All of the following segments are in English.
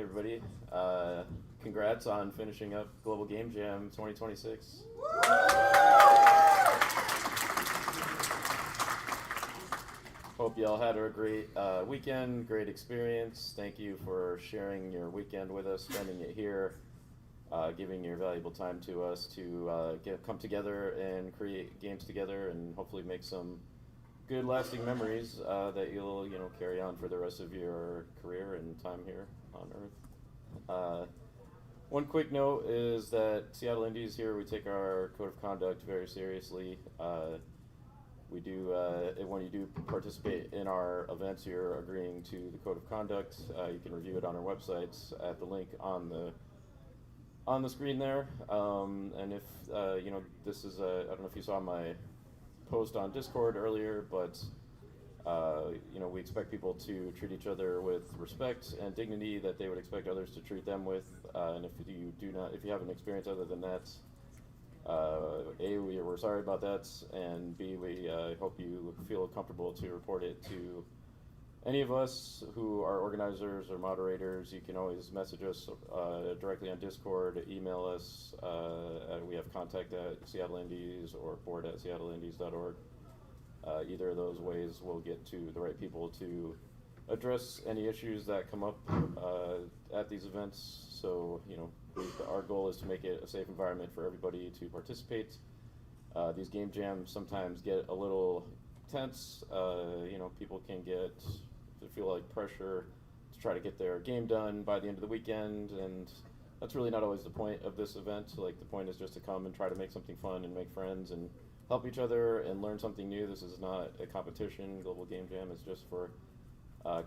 everybody. Congrats on finishing up Global Game Jam 2026. Hope y'all had a great weekend, great experience. Thank you for sharing your weekend with us, spending it here, giving your valuable time to us to come together and create games together, and hopefully make some good lasting memories that you'll carry on for the rest of your career and time here on Earth. One quick note is that Seattle Indies here, we take our code of conduct very seriously. We do, when you do participate in our events, you're agreeing to the code of conduct. You can review it on our websites at the link on the screen there. And if this is I don't know if you saw my post on Discord earlier, but we expect people to treat each other with respect and dignity that they would expect others to treat them with. And if you have an experience other than that, A, we're sorry about that, and B, we hope you feel comfortable to report it to any of us who are organizers or moderators. You can always message us directly on Discord, email us. We have contact at Seattle Indies or board at seattleindies.org. Either of those ways will get to the right people to address any issues that come up at these events. So, our goal is to make it a safe environment for everybody to participate. These game jams sometimes get a little tense. People can feel like pressure to try to get their game done by the end of the weekend, and that's really not always the point of this event. Like, the point is just to come and try to make something fun and make friends and help each other and learn something new. This is not a competition. Global Game Jam is just for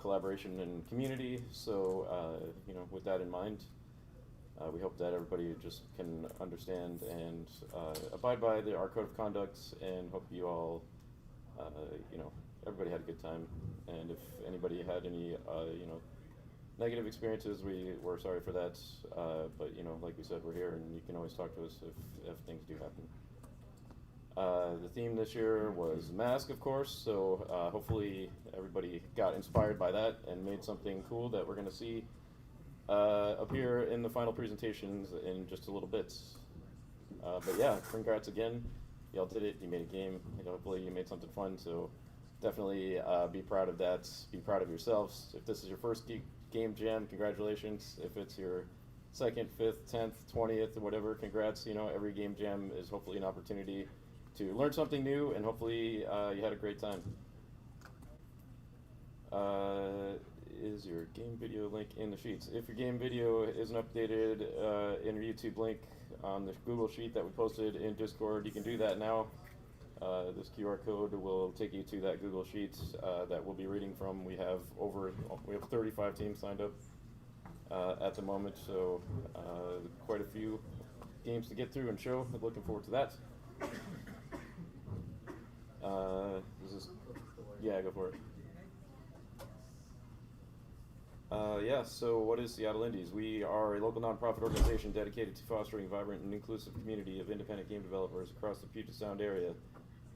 collaboration and community. So, with that in mind, we hope that everybody just can understand and abide by our code of conduct, and hope you all, everybody had a good time. And if anybody had any, negative experiences, we're sorry for that. But, like we said, we're here, and you can always talk to us if things do happen. The theme this year was mask, of course, so hopefully everybody got inspired by that and made something cool that we're going to see appear in the final presentations in just a little bit. But yeah, congrats again. Y'all did it. You made a game. Hopefully you made something fun, so definitely be proud of that. Be proud of yourselves. If this is your first game jam, congratulations. If it's your second, 5th, 10th, 20th, or whatever, congrats. Every game jam is hopefully an opportunity to learn something new, and hopefully you had a great time. Is your game video link in the sheets? If your game video isn't updated in your YouTube link on the Google Sheet that we posted in Discord, you can do that now. This QR code will take you to that Google Sheet that we'll be reading from. We have 35 teams signed up at the moment, so quite a few games to get through and show. Looking forward to that. Yeah, go for it. So what is Seattle Indies? We are a local nonprofit organization dedicated to fostering a vibrant and inclusive community of independent game developers across the Puget Sound area.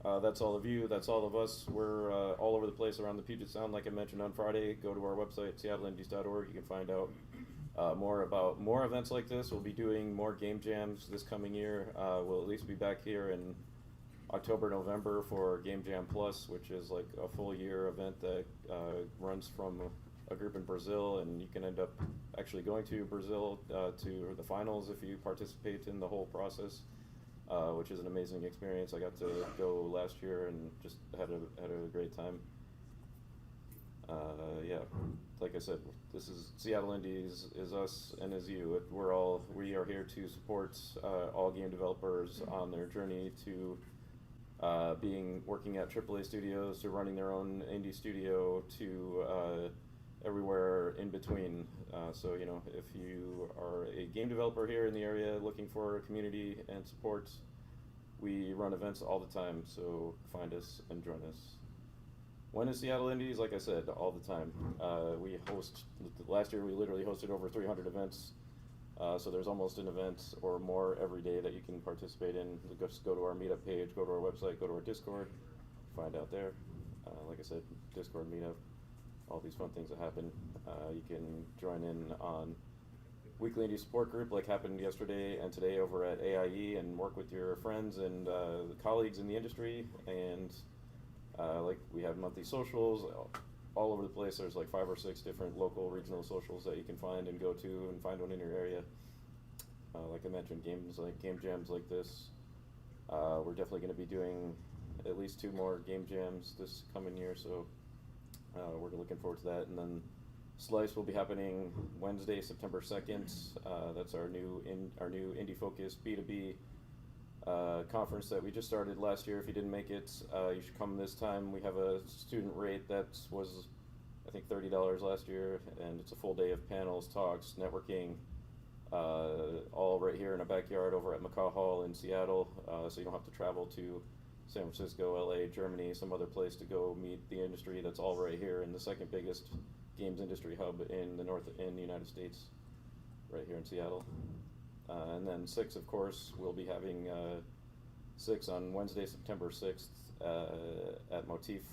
That's all of you, that's all of us. We're all over the place around the Puget Sound. Like I mentioned on Friday, go to our website, seattleindies.org. You can find out more about more events like this. We'll be doing more game jams this coming year. We'll at least be back here in October, November for Game Jam Plus, which is like a full year event that runs from a group in Brazil, and you can end up actually going to Brazil to the finals if you participate in the whole process, which is an amazing experience. I got to go last year and just had a great time. Yeah, like I said, this is Seattle Indies is us and is you. We are here to support all game developers on their journey to working at AAA studios, to running their own indie studio, to everywhere in between. So if you are a game developer here in the area looking for community and support, we run events all the time, so find us and join us. When is Seattle Indies? Like I said, all the time. Last year we literally hosted over 300 events. So there's almost an event or more every day that you can participate in. Just go to our meetup page, go to our website, go to our Discord, find out there. Like I said, Discord meetup, all these fun things that happen. You can join in on weekly indie support group like happened yesterday and today over at AIE, and work with your friends and colleagues in the industry. And like we have monthly socials all over the place. There's like 5 or 6 different local, regional socials that you can find and go to, and find one in your area. Like I mentioned, game jams like this. We're definitely going to be doing at least 2 more game jams this coming year, so we're looking forward to that. And then Slice will be happening Wednesday, September 2nd. That's our new indie focused B2B conference that we just started last year. If you didn't make it, you should come this time. We have a student rate that was, I think, $30 last year, and it's a full day of panels, talks, networking, all right here in a backyard over at McCaw Hall in Seattle, so you don't have to travel to San Francisco, LA, Germany, some other place to go meet the industry. That's all right here in the second biggest games industry hub in the United States, right here in Seattle. And then 6, of course, we'll be having 6 on Wednesday, September 6th at Motif,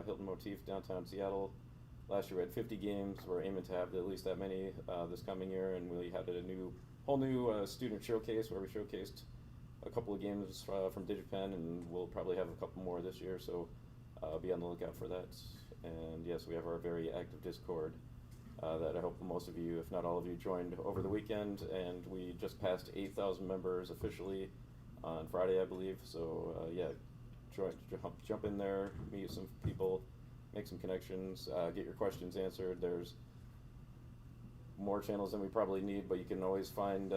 Hilton Motif, downtown Seattle. Last year we had 50 games. We're aiming to have at least that many this coming year, and we had a whole new student showcase where we showcased a couple of games from DigiPen, and we'll probably have a couple more this year, so be on the lookout for that. And yes, we have our very active Discord that I hope most of you, if not all of you, joined over the weekend, and we just passed 8,000 members officially on Friday, I believe. So yeah, jump in there, meet some people, make some connections, get your questions answered. There's more channels than we probably need, but you can always find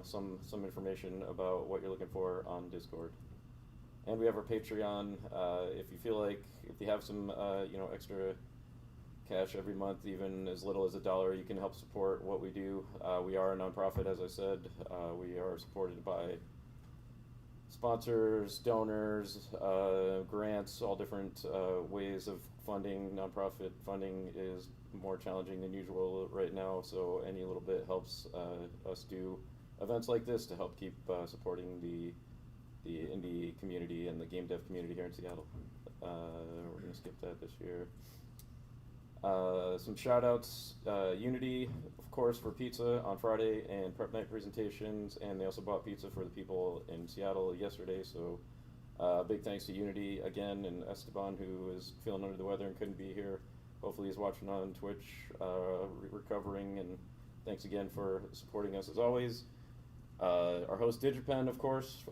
some information about what you're looking for on Discord. And we have our Patreon. If you feel like, if you have some extra cash every month, even as little as $1, you can help support what we do. We are a nonprofit, as I said. We are supported by sponsors, donors, grants, all different ways of funding. Nonprofit funding is more challenging than usual right now, so any little bit helps us do events like this to help keep supporting the indie community and the game dev community here in Seattle. We're going to skip that this year. Some shout outs, Unity, of course, for pizza on Friday and prep night presentations, and they also bought pizza for the people in Seattle yesterday, so big thanks to Unity again, and Esteban, who is feeling under the weather and couldn't be here. Hopefully he's watching on Twitch, recovering, and thanks again for supporting us as always. Our host DigiPen, of course,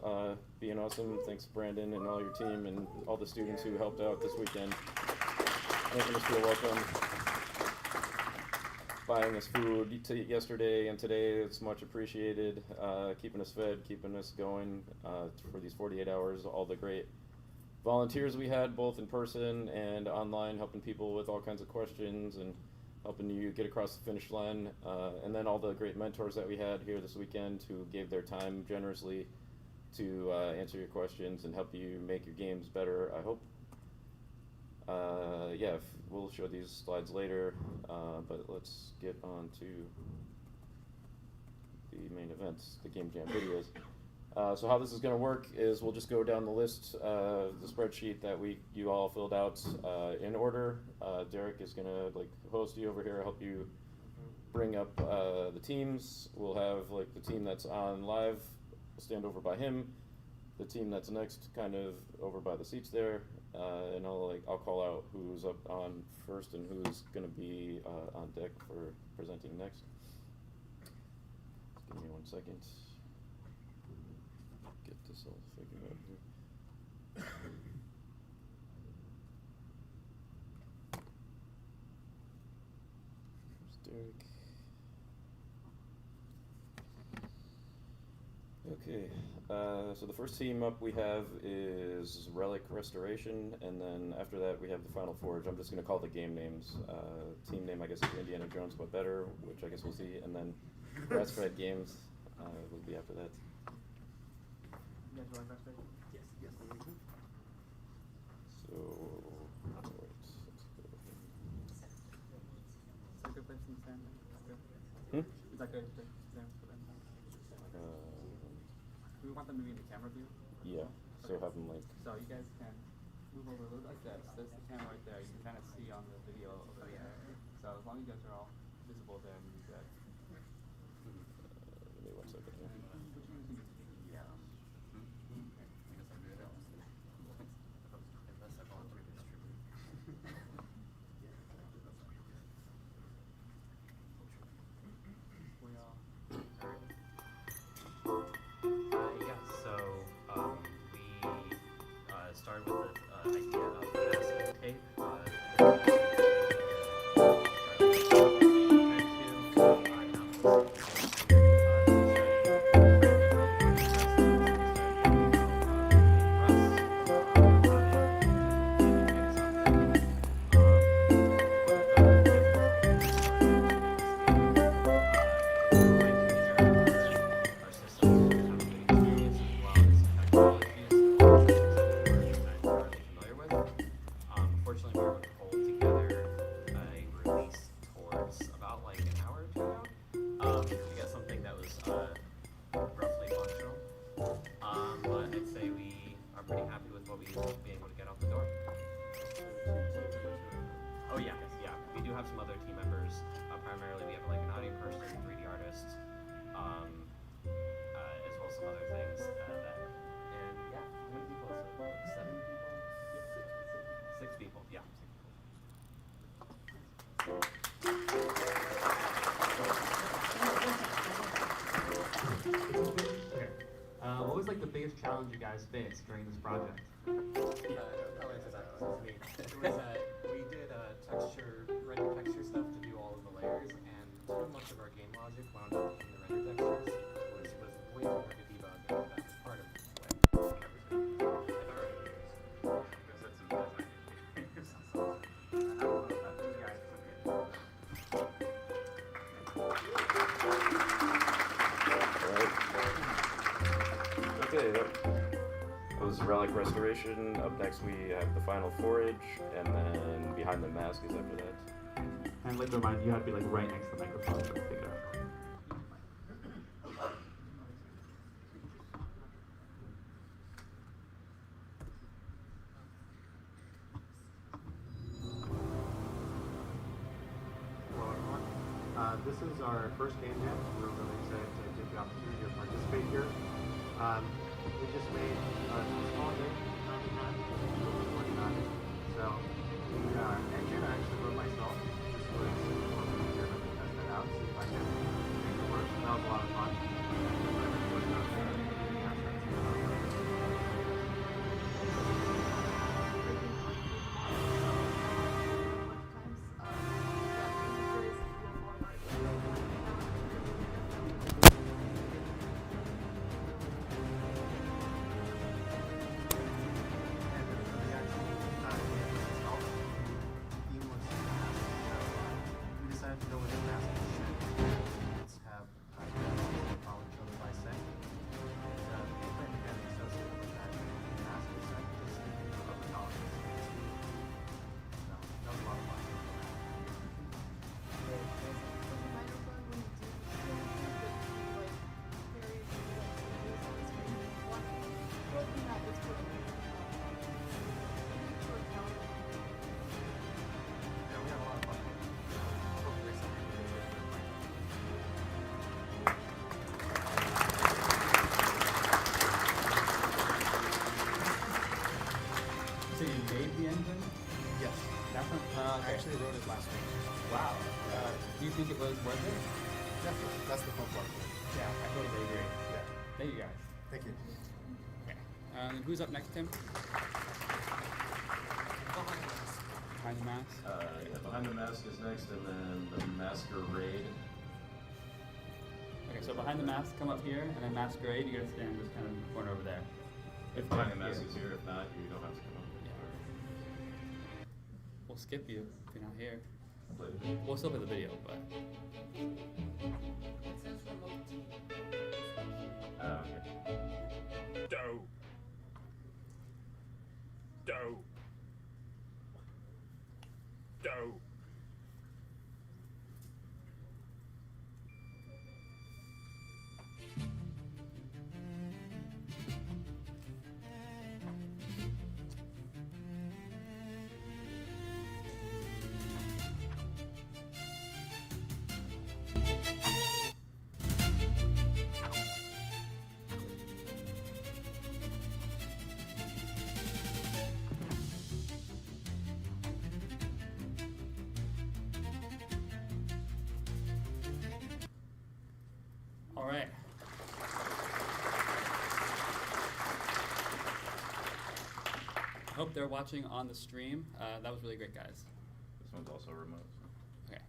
being awesome. Thanks Brandon and all your team and all the students who helped out this weekend, making us feel welcome, buying us food yesterday and today. It's much appreciated, keeping us fed, keeping us going for these 48 hours. All the great volunteers we had, both in person and online, helping people with all kinds of questions and helping you get across the finish line. And then all the great mentors that we had here this weekend who gave their time generously to answer your questions and help you make your games better, I hope. Yeah, we'll show these slides later, but let's get on to the main events, the Game Jam videos. So how this is going to work is we'll just go down the list, the spreadsheet that you all filled out in order. Derek is going to host you over here, help you bring up the teams. We'll have the team that's on live stand over by him, the team that's next kind of over by the seats there, and I'll call out who's up on first and who's going to be on deck for presenting next. Just give me 1 second. Get this all figured out here. There's Derek. Okay, so the first team up we have is Relic Restoration, and then after that we have the Final Forge. I'm just going to call the game names. Team name, I guess, is Indiana Jones but better, which I guess we'll see, and then Grassfed Games will be after that. You guys like Grassfed? Yes, yes. So, let's go. Is that a good place to stand? Is that good? We want them to be in the camera view. Yeah, so have them So you guys can move over a little like this. There's the camera right there. You can kind of see on the video over there. So as long as you guys are all visible, then you're good. okay. Yeah. I guess I'll do it else. Unless I volunteer to distribute. We all. Yeah, so we started with the idea of masking tape. Unfortunately, we were able to hold together a release towards about like an hour or two ago to get something that was roughly functional. But I'd say we are pretty happy with what we've been able to get out the door. Oh yeah, yeah. We do have some other team members. Primarily, we have like an audio person, 3D artist, as well as some other things. And yeah, how many people is it? Like 7 people? 6 people, yeah. 6 people. Okay. What was like the biggest challenge you guys faced during this project? I'll answer that question. It was we did render texture stuff to do all of the layers, and too much of our game logic wound up in the render textures, was way too hard to debug. And that's part of what Okay, that was Relic Restoration. Up next we have the Final Forage, and then Behind the Mask is after that. And I'd like to remind you, you have to be like right next to the microphone to pick it up. Hello everyone. This is our first game jam. We're really excited to get the opportunity to participate here. We just made a small game, 99, so the engine I actually wrote myself. Just was for me here to test that out, see if I can make it work. That was a lot of fun. So you made the engine? Yes. That's not, I okay. actually wrote it last week. Wow. Do you think it was worth it? Definitely. That's the fun part. Yeah, I totally agree. Yeah. Thank you guys. Thank you. Okay. Who's up next, Tim? Behind the Mask. Yeah, Behind the Mask is next, and then the Masquerade. Okay, so Behind the Mask, come up here, and then Masquerade, you gotta stand this kind of corner over there. If Behind the Mask is here, if not, you don't have to come up. We'll skip you if you're not here. Play the video. We'll still play the video, but. Okay. Doe. Doe. Doe. All right. I hope they're watching on the stream. That was really great, guys. This one's also remote. Okay.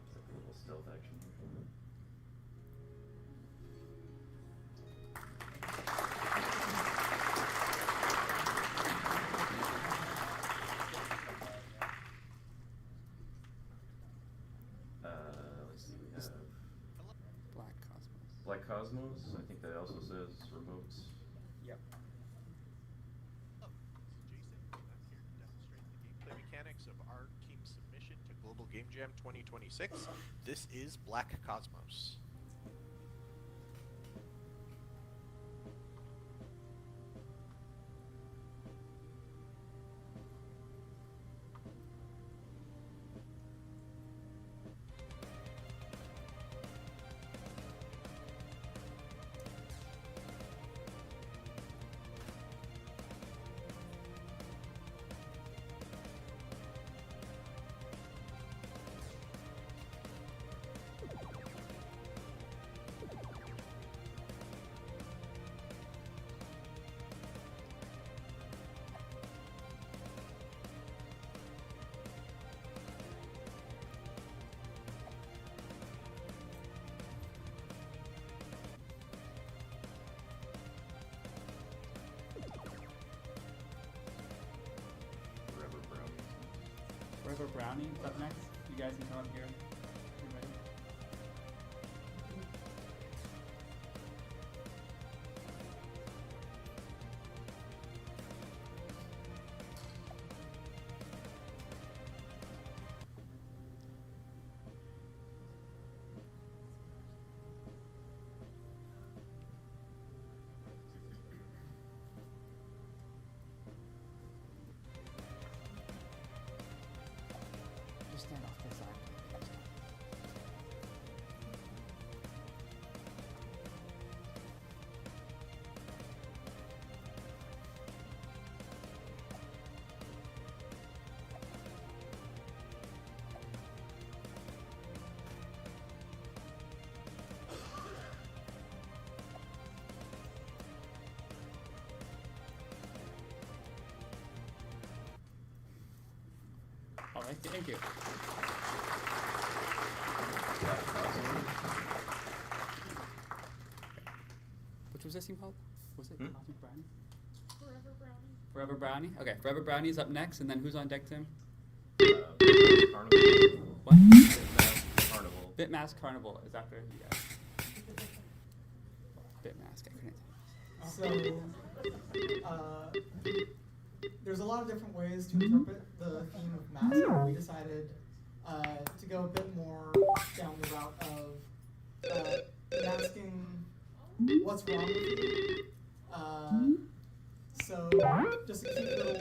It's like a little stealth action. Let's see, we have Black Cosmos. Black Cosmos. I think that also says remote. Yep. Jason, I'm here to demonstrate the gameplay mechanics of our team's submission to Global Game Jam 2026. This is Black Cosmos. Forever Brownies. Forever Brownie is up next. You guys can come up here. Everybody. Just stand off this side. All right, thank you. Black Cosmos. Which was this team called? Was it Hmm? Cosmic Brownie? Forever Brownie? Okay, Forever Brownie is up next, and then who's on deck, Tim? Bitmask Carnival. What? Bitmask Carnival. Bitmask Carnival is after you guys. Bitmask, I couldn't. There's a lot of different ways to interpret the theme of mask. We decided to go a bit more down the route of masking what's wrong with you. So just a cute little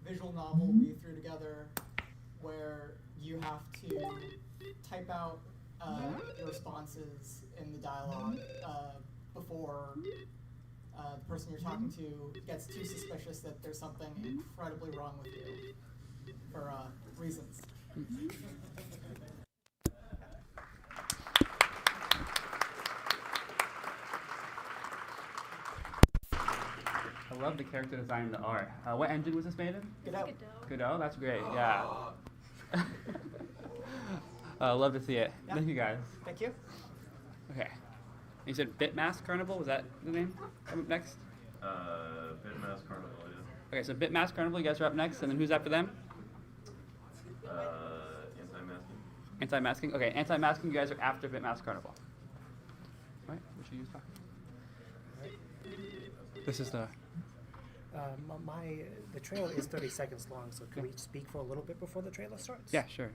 visual novel we threw together where you have to type out your responses in the dialogue before the person you're talking to gets too suspicious that there's something incredibly wrong with you for reasons. I love the character design and the art. What engine was this made in? Godot. Godot? That's great, yeah. Love to see it. Yeah. Thank you guys. Thank you. Okay. You said Bitmask Carnival, was that the name? Coming up next? Bitmask Carnival, yeah. Okay, so Bitmask Carnival, you guys are up next, and then who's after them? Anti-masking. Anti-masking? Okay, anti-masking, you guys are after Bitmask Carnival. Right, what should you use back? This is the... The trailer is 30 seconds long, so can we speak for a little bit before the trailer starts? Yeah, sure.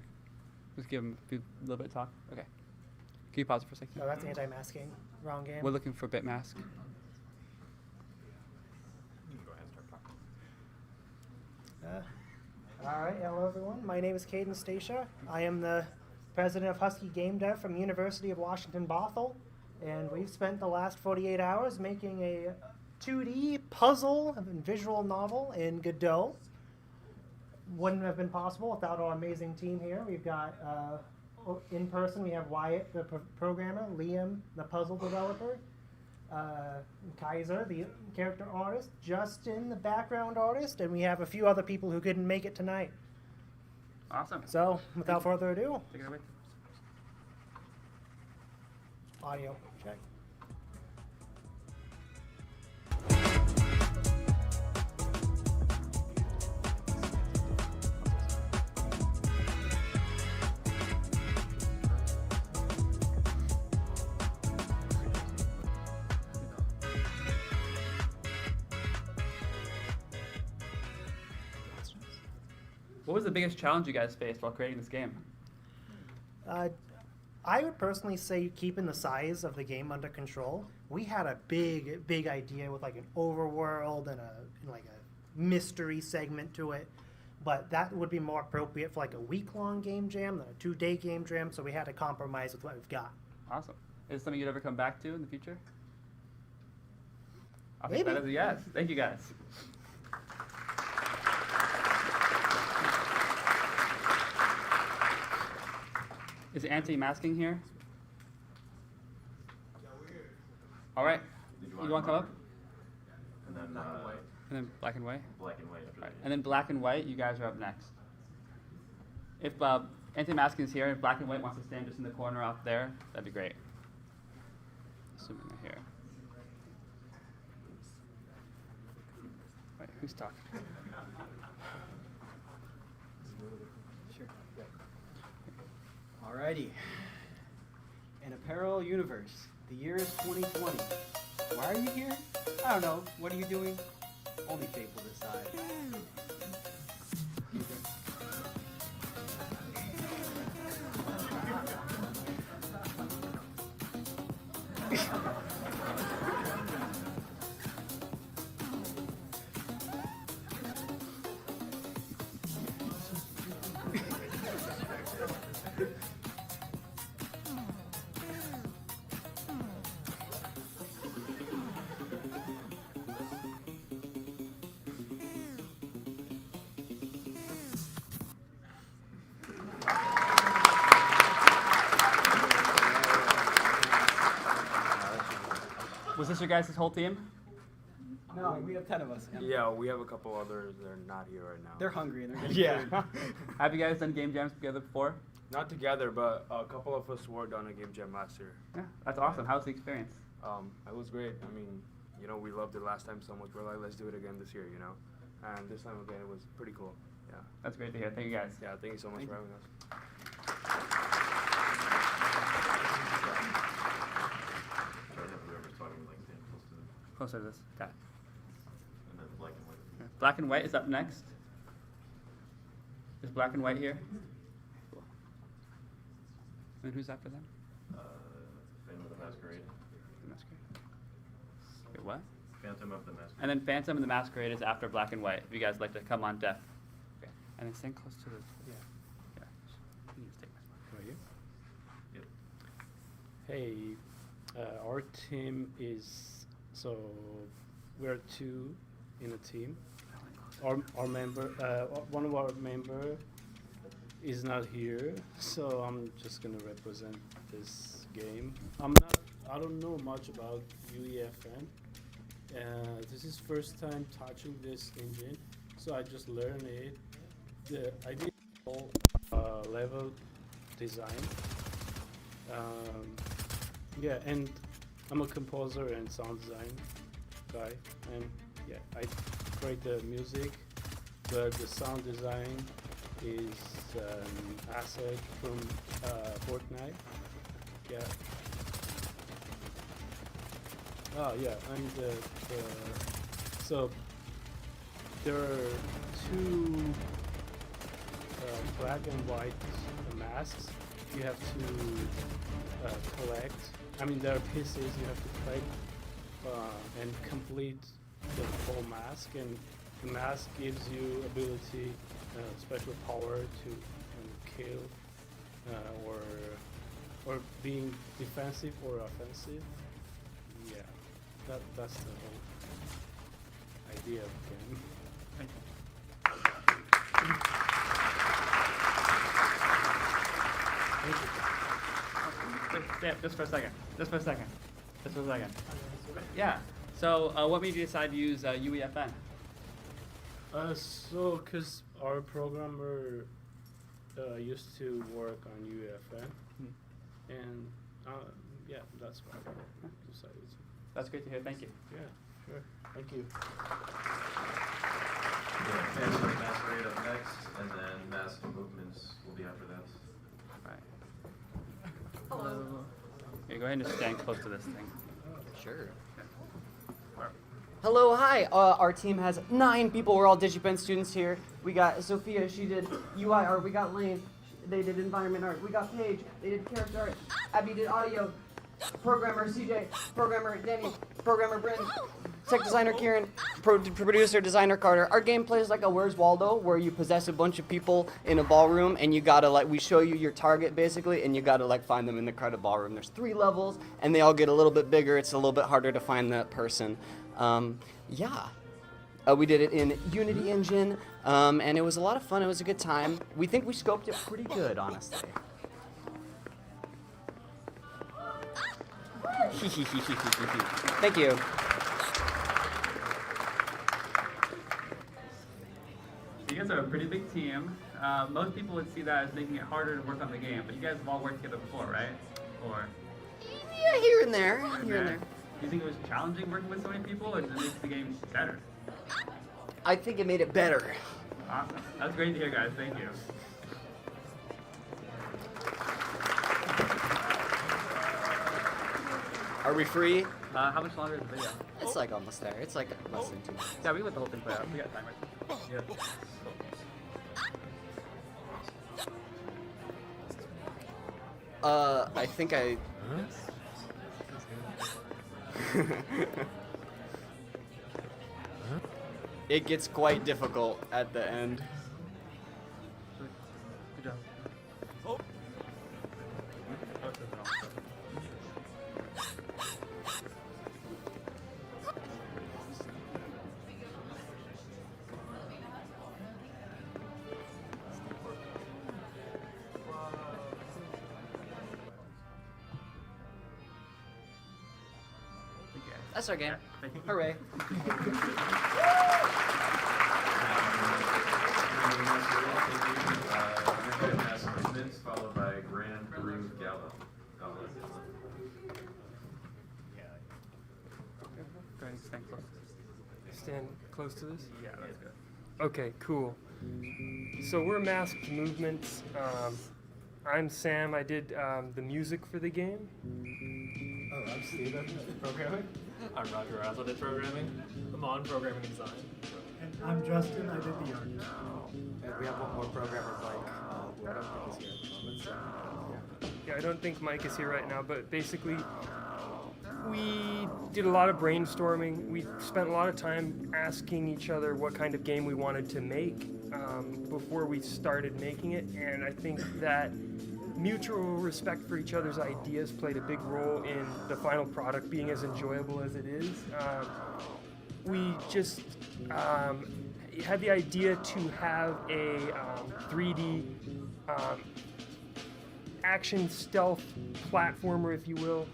Just give him a little bit of talk. Okay. Can you pause it for a second? No, that's anti-masking. Wrong game. We're looking for Bitmask. All right, hello everyone. My name is Caden Stacia. I am the president of Husky Game Dev from University of Washington Bothell, and we've spent the last 48 hours making a 2D puzzle and visual novel in Godot. Wouldn't have been possible without our amazing team here. We've got in person, we have Wyatt, the programmer, Liam, the puzzle developer, Kaiser, the character artist, Justin, the background artist, and we have a few other people who couldn't make it tonight. Awesome. So, without further ado, Take it away. audio check. What was the biggest challenge you guys faced while creating this game? I would personally say keeping the size of the game under control. We had a big idea with like an overworld and like a mystery segment to it, but that would be more appropriate for like a week-long game jam than a 2-day game jam. So we had to compromise with what we've got. Awesome. Is it something you'd ever come back to in the future? I'll take Maybe. that as a yes. Thank you guys. Is anti-masking here? All right. You want to come up? And then And then black and white? black and white after All right. that. And then black and white, you guys are up next. If anti-masking is here and black and white wants to stand just in the corner out there, that'd be great. Assuming they're here. Wait, who's talking? Sure. Alrighty. An apparel universe. The year is 2020. Why are you here? I don't know. What are you doing? Only fate will decide. Was this your guys' whole team? No, we have 10 of us. Yeah, we have a couple others that are not here right now. They're hungry and they're getting Yeah. food. Have you guys done game jams together before? Not together, but a couple of us were on a game jam last year. Yeah, that's awesome. How's the experience? It was great. I mean, you know, we loved it last time so much. We're like, let's do it again this year, you know? And this time again, it was pretty cool. Yeah. That's great to hear. Thank you guys. Yeah, thank you so much Thank for you. having us. Try to have whoever's talking like stand close to them. Closer to this. Got it. And then black and white. Okay. Black and white is up next. Is black and white here? Cool. And then who's after them? Phantom of the Masquerade. The Masquerade. Wait, what? Phantom of the Masquerade. And then Phantom and the Masquerade is after black and white. If you guys like to come on deaf. Okay. And then stand close to the. Yeah. Yeah. You just take my spot. Are you? Yep. Hey, our team is, so we're 2 in a team. Our member, one of our member is not here, so I'm just gonna represent this game. I don't know much about UEFN. This is first time touching this engine, so I just learned it. I did all level design. Yeah, and I'm a composer and sound design guy, and yeah, I create the music, but the sound design is an asset from Fortnite. Yeah. Oh yeah, and so there are two black and white masks you have to collect. I mean, there are pieces you have to collect and complete the full mask, and the mask gives you ability, special power to kill or being defensive or offensive. Yeah, that's the whole idea of the game. Thank you. Yeah, just for a second. Yeah. So, what made you decide to use UEFN? So, because our programmer used to work on UEFN, and yeah, that's why I decided to. That's great to hear. Thank you. Yeah, sure. Thank you. Yeah, Fantasy Masquerade up next, and then Mask and Movements will be after that. All right. Hello. Okay, go ahead and just stand close to this thing. Sure. Hello, hi. Our team has 9 people. We're all DigiPen students here. We got Sophia, she did UI art. We got Lane, they did environment art. We got Paige, they did character art. Abby did audio. Programmer CJ, programmer Danny, programmer Bryn, tech designer Kieran, producer designer Carter. Our gameplay is like a Where's Waldo, where you possess a bunch of people in a ballroom, and you gotta we show you your target basically, and you gotta find them in the crowded ballroom. There's 3 levels, and they all get a little bit bigger. It's a little bit harder to find that person. Yeah. We did it in Unity Engine, and it was a lot of fun. It was a good time. We think we scoped it pretty good, honestly. Thank you. You guys are a pretty big team. Most people would see that as making it harder to work on the game, but you guys have all worked together before, right? Or Yeah, here and there. Here and there. Do you think it was challenging working with so many people, or did it make the game better? I think it made it better. Awesome. That's great to hear, guys. Thank you. Are we free? How much longer is the video? It's almost there. It's less than 2 minutes. Yeah, we can let the whole thing play out. We got time right. Yeah. I think I... It gets quite difficult at the end. Good job. Oh. That's our game. Thank you. Hooray. Mask Movements, followed by Grand Prix Gala. Go ahead and stand close. Stand close to this? Yeah, that's good. Okay, cool. So we're Masked Movements. I'm Sam. I did the music for the game. Oh, I'm Steven, programming. I'm Roger, I also did programming. I'm on programming and design. And I'm Justin, I did the art. And we have one more programmer, Mike, who I don't think is here at the moment. So, Yeah, I don't think Mike is here right now, but basically we did a lot of brainstorming. We spent a lot of time asking each other what kind of game we wanted to make before we started making it, and I think that mutual respect for each other's ideas played a big role in the final product being as enjoyable as it is. We just had the idea to have a 3D action stealth platformer, if you will.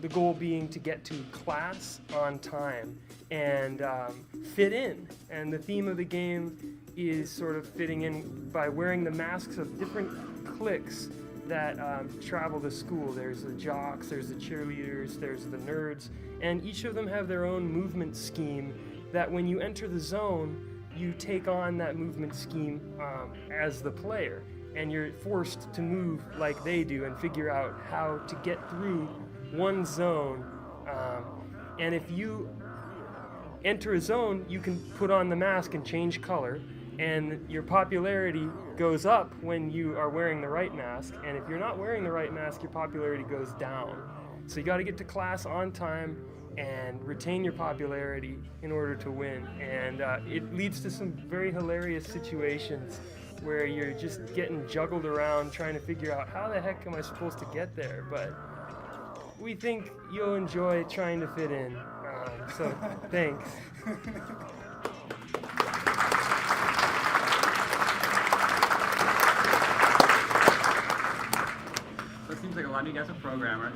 The goal being to get to class on time and fit in. And the theme of the game is sort of fitting in by wearing the masks of different cliques that travel to school. There's the jocks, there's the cheerleaders, there's the nerds, and each of them have their own movement scheme that when you enter the zone, you take on that movement scheme as the player, and you're forced to move like they do and figure out how to get through one zone. And if you enter a zone, you can put on the mask and change color, and your popularity goes up when you are wearing the right mask, and if you're not wearing the right mask, your popularity goes down. So you got to get to class on time and retain your popularity in order to win. And it leads to some very hilarious situations where you're just getting juggled around trying to figure out how the heck am I supposed to get there. But we think you'll enjoy trying to fit in. So thanks. So it seems like a lot of you guys are programmers.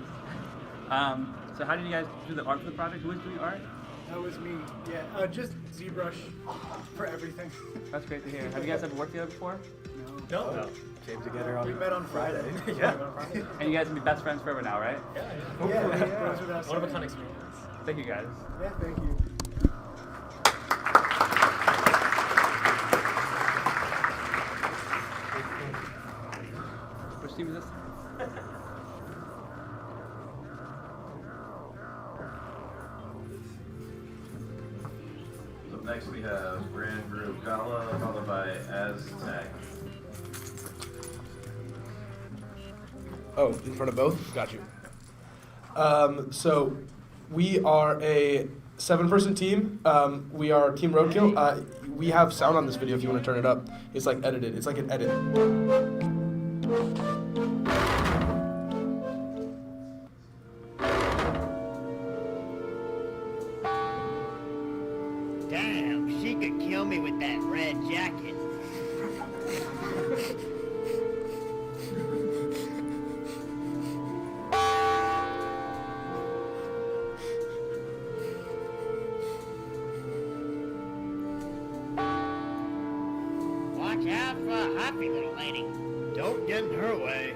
So how did you guys do the art for the project? Who was doing art? That was me. Yeah, just ZBrush for everything. That's great to hear. Have you guys ever worked together before? No. Came together on. We met on Friday. Yeah. And you guys will be best friends forever now, right? Yeah. Yeah. One of a kind experience. Thank you guys. Yeah, thank you. Which team is this? So next we have Grand Group Gala, followed by Aztec. Oh, in front of both? Got you. So we are a 7-person team. We are Team Roadkill. We have sound on this video if you want to turn it up. It's like edited. It's like an edit. Damn, she could kill me with that red jacket. Watch out for a happy little lady. Don't get in her way.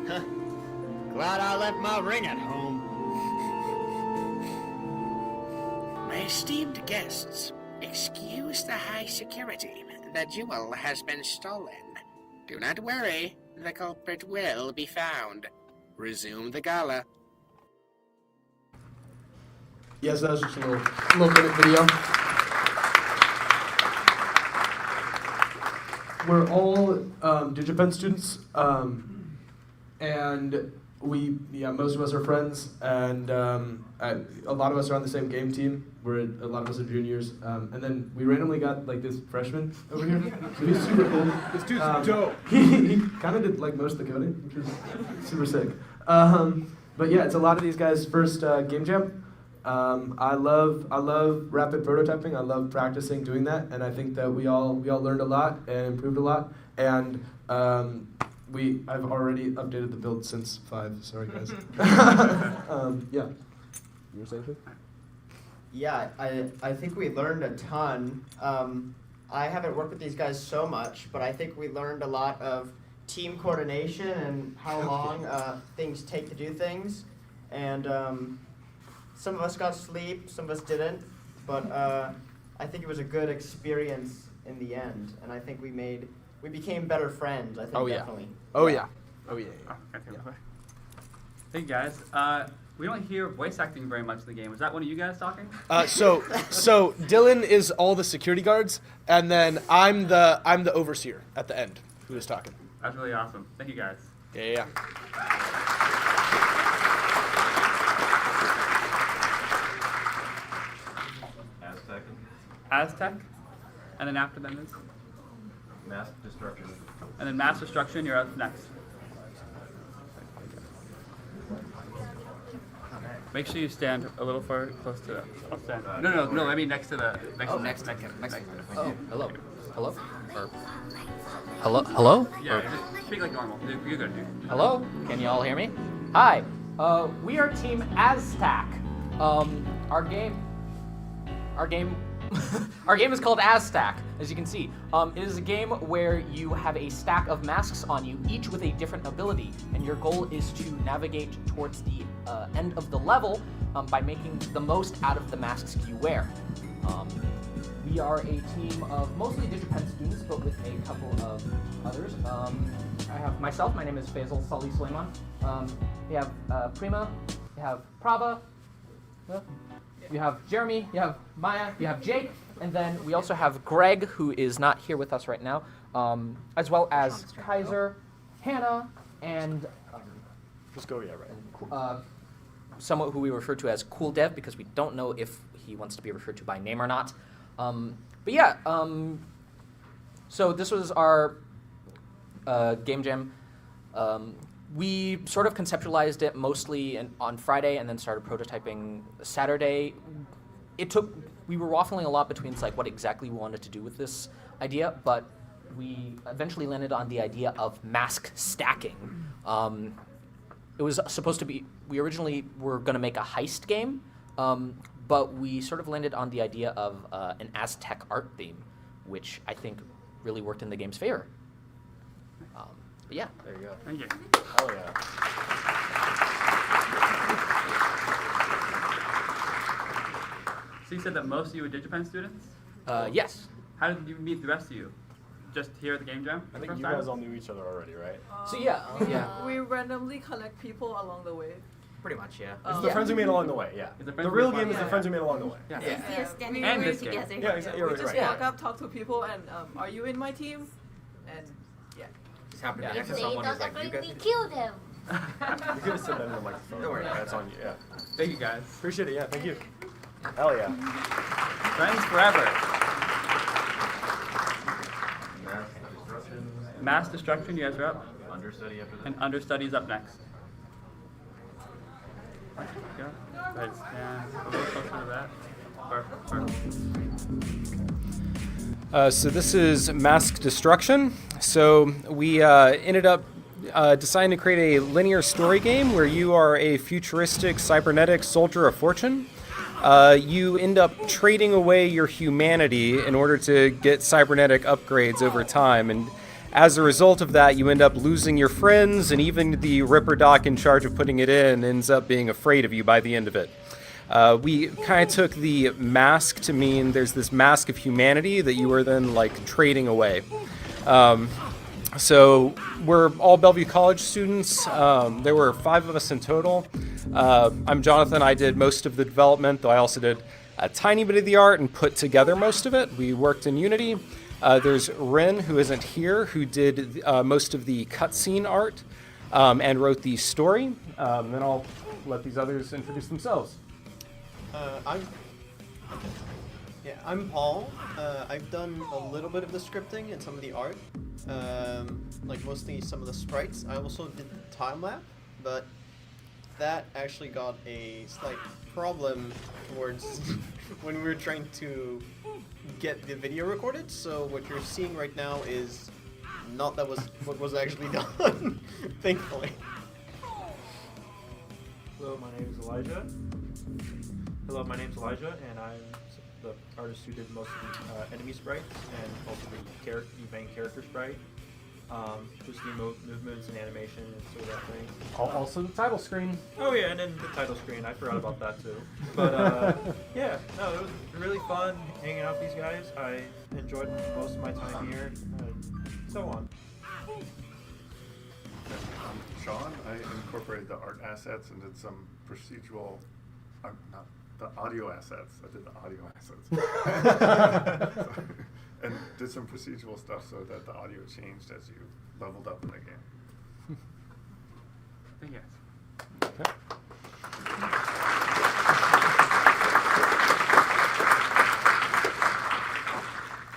Huh. Glad I left my ring at home. My esteemed guests, excuse the high security. The jewel has been stolen. Do not worry, the culprit will be found. Resume the gala. Yes, that was just a little minute video. We're all DigiPen students, and most of us are friends, and a lot of us are on the same game team. A lot of us are juniors, and then we randomly got like this freshman over here. So he's super cool. This dude's dope. He kind of did like most of the coding, which is super sick. But yeah, it's a lot of these guys' first game jam. I love rapid prototyping. I love practicing doing that, and I think that we all learned a lot and improved a lot. And I've already updated the build since 5. Sorry guys. Yeah. You were saying something? Yeah, I think we learned a ton. I haven't worked with these guys so much, but I think we learned a lot of team coordination and how long things take to do things. And some of us got sleep, some of us didn't, but I think it was a good experience in the end. And I think we became better friends, I think, definitely. Oh yeah. Okay. Hey guys, we don't hear voice acting very much in the game. Was that one of you guys talking? So Dylan is all the security guards, and then I'm the overseer at the end who is talking. That's really awesome. Thank you guys. Yeah. Aztec, and then after them is Mass Destruction. And then Mass Destruction. You're up next. Make sure you stand a little far close to. I'll stand. No. I mean next to the. Next. Oh, hello. Hello? Yeah. Just speak like normal. You're good, dude. Hello? Can you all hear me? Hi. We are Team Aztec. Our game our game is called Aztec, as you can see. It is a game where you have a stack of masks on you, each with a different ability, and your goal is to navigate towards the end of the level by making the most out of the masks you wear. We are a team of mostly DigiPen students, but with a couple of others. I have myself, my name is Faisal Salih Suleiman. We have Prima, we have Prava, you have Jeremy, you have Maya, you have Jake, and then we also have Greg, who is not here with us right now, as well as Kaiser, Hannah, and Just go, yeah, right. someone who we refer to as Cool Dev, because we don't know if he wants to be referred to by name or not. But yeah, so this was our game jam. We sort of conceptualized it mostly on Friday and then started prototyping Saturday. We were waffling a lot between like what exactly we wanted to do with this idea, but we eventually landed on the idea of mask stacking. It was supposed to be, we originally were going to make a heist game, but we sort of landed on the idea of an Aztec art theme, which I think really worked in the game's favor. But yeah. There you go. Thank you. Hell yeah. So you said that most of you were DigiPen students? Yes. How did you meet the rest of you? Just here at the game jam? I think you guys all knew each other already, right? So yeah, yeah. We randomly collect people along the way. Pretty much, yeah. It's the friends we made along the way, yeah. The real game is the friends we made along the way. Yeah. We And were this game. together. Yeah, exactly. We just Right. walk up, talk to people, and are you in my team? And yeah. Just happened Yeah. to If next to someone who's like, you guys. We kill them. You could have said that in the microphone. Don't worry. That's on you, yeah. Thank you guys. Appreciate it, yeah, thank you. Hell yeah. Friends forever. Mass Destruction, you guys are up. Understudy after that. And Understudy's up next. Go. Right, stand a little closer to that. Perfect. So this is Mask Destruction. So we ended up deciding to create a linear story game where you are a futuristic cybernetic soldier of fortune. You end up trading away your humanity in order to get cybernetic upgrades over time, and as a result of that, you end up losing your friends, and even the Ripper Doc in charge of putting it in ends up being afraid of you by the end of it. We kind of took the mask to mean there's this mask of humanity that you are then like trading away. So we're all Bellevue College students. There were 5 of us in total. I'm Jonathan. I did most of the development, though I also did a tiny bit of the art and put together most of it. We worked in Unity. There's Ren, who isn't here, who did most of the cutscene art and wrote the story. Then I'll let these others introduce themselves. I'm Paul. I've done a little bit of the scripting and some of the art, like mostly some of the sprites. I also did the time map, but that actually got a slight problem towards when we were trying to get the video recorded. So what you're seeing right now is not that was what was actually done, thankfully. Hello, my name is Elijah. Hello, my name's Elijah, and I'm the artist who did most of the enemy sprites and also the main character sprite. Just the movements and animation and sort of that thing. Also the title screen. Oh yeah, and then the title screen. I forgot about that too. But yeah, no, it was really fun hanging out with these guys. I enjoyed most of my time here, so on. I'm Sean. I incorporated the art assets and did some procedural, not the audio assets. I did the audio assets. And did some procedural stuff so that the audio changed as you leveled up in the game. Thank you. Okay.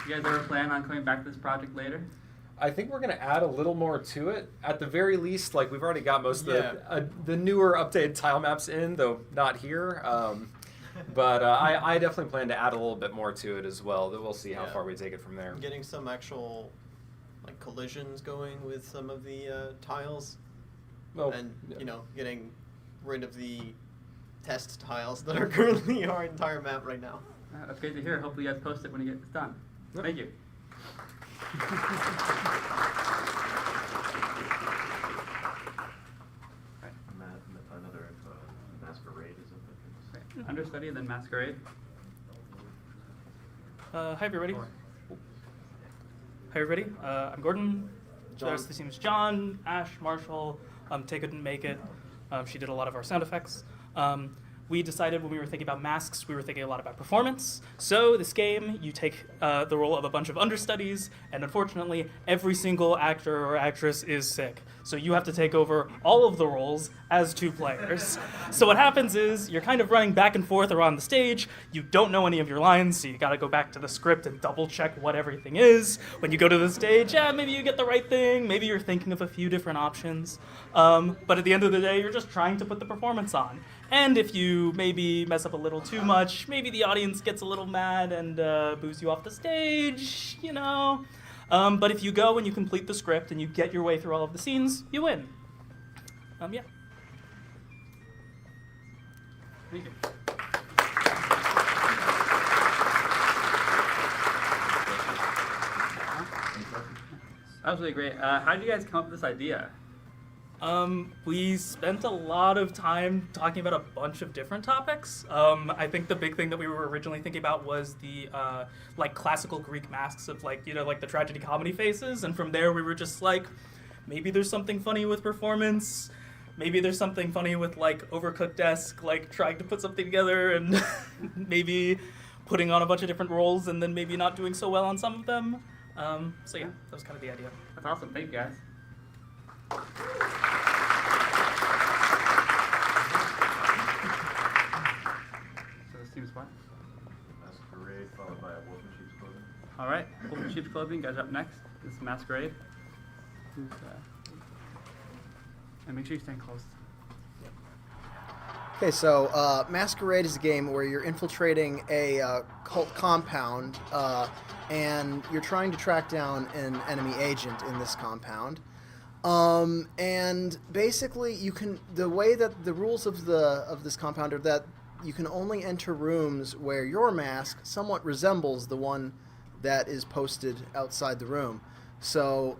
You guys ever plan on coming back to this project later? I think we're going to add a little more to it. At the very least, like we've already got most of the newer updated tile maps in, though not here. But I definitely plan to add a little bit more to it as well. That we'll see how far we take it from there. Getting some actual like collisions going with some of the tiles, and you know, getting rid of the test tiles that are currently our entire map right now. That's great to hear. Hopefully you guys post it when it gets done. Thank you. Another masquerade is up against. Understudy and then Masquerade. Hi everybody. Hi everybody. I'm Gordon. The rest of the team is John, Ash, Marshall. Tay couldn't make it. She did a lot of our sound effects. We decided when we were thinking about masks, we were thinking a lot about performance. So this game, you take the role of a bunch of understudies, and unfortunately, every single actor or actress is sick. So you have to take over all of the roles as two players. So what happens is you're kind of running back and forth around the stage. You don't know any of your lines, so you got to go back to the script and double check what everything is. When you go to the stage, maybe you get the right thing. Maybe you're thinking of a few different options. But at the end of the day, you're just trying to put the performance on. And if you maybe mess up a little too much, maybe the audience gets a little mad and boos you off the stage, you know. But if you go and you complete the script and you get your way through all of the scenes, you win. Yeah. Thank you. That was really great. How did you guys come up with this idea? We spent a lot of time talking about a bunch of different topics. I think the big thing that we were originally thinking about was the like classical Greek masks of like the tragedy comedy faces, and from there we were just like, maybe there's something funny with performance. Maybe there's something funny with like Overcooked-esque, like trying to put something together and maybe putting on a bunch of different roles and then maybe not doing so well on some of them. So yeah, that was kind of the idea. That's awesome. Thank you, guys. So this team's what? Masquerade followed by a Wolf in Sheep's Clothing. All right, Wolf in Sheep's Clothing. Guys, up next. This is Masquerade. And make sure you stand close. Okay, so Masquerade is a game where you're infiltrating a cult compound, and you're trying to track down an enemy agent in this compound. And basically, the way that the rules of this compound are that you can only enter rooms where your mask somewhat resembles the one that is posted outside the room. So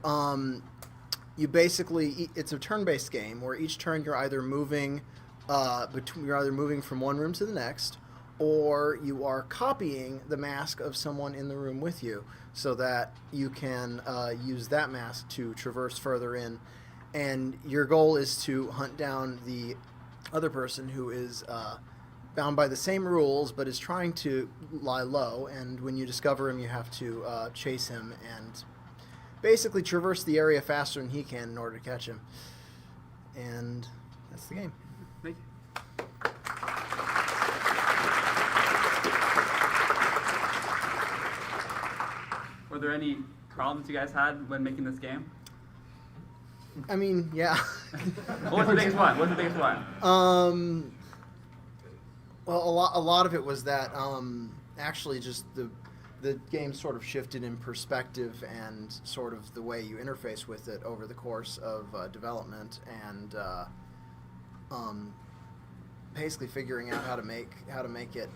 you basically, it's a turn-based game where each turn you're either moving from one room to the next, or you are copying the mask of someone in the room with you, so that you can use that mask to traverse further in. And your goal is to hunt down the other person who is bound by the same rules, but is trying to lie low. And when you discover him, you have to chase him and basically traverse the area faster than he can in order to catch him. And that's the game. Thank you. Were there any problems you guys had when making this game? I mean, yeah. What was the biggest one? What was the biggest one? Well, a lot of it was that actually just the game sort of shifted in perspective and sort of the way you interface with it over the course of development, and basically figuring out how to make it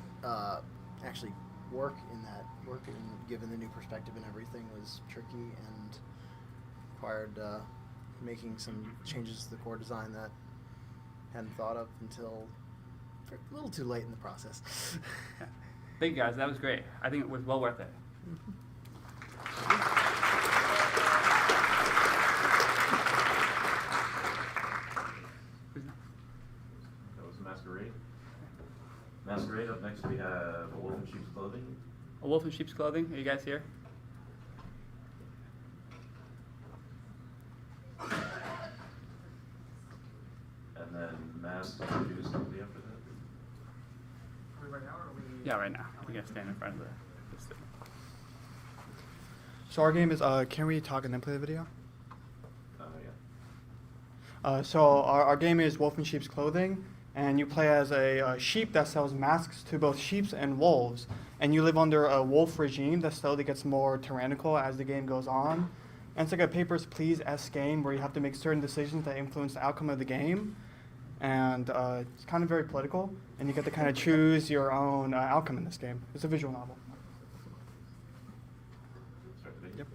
actually work given the new perspective and everything was tricky and required making some changes to the core design that I hadn't thought of until a little too late in the process. Thank you, guys. That was great. I think it was well worth it. That was Masquerade. Masquerade. Up next, we have A Wolf in Sheep's Clothing. A Wolf in Sheep's Clothing. Are you guys here? And then Mask introduced somebody after that. Right now, or are we? Yeah, right now. You're gonna stand in front of this thing. So our game is can we talk and then play the video? Yeah. So our game is Wolf in Sheep's Clothing, and you play as a sheep that sells masks to both sheep and wolves, and you live under a wolf regime that slowly gets more tyrannical as the game goes on. And it's like a Papers, Please-esque game where you have to make certain decisions that influence the outcome of the game, and it's kind of very political, and you get to kind of choose your own outcome in this game. It's a visual novel. Yep.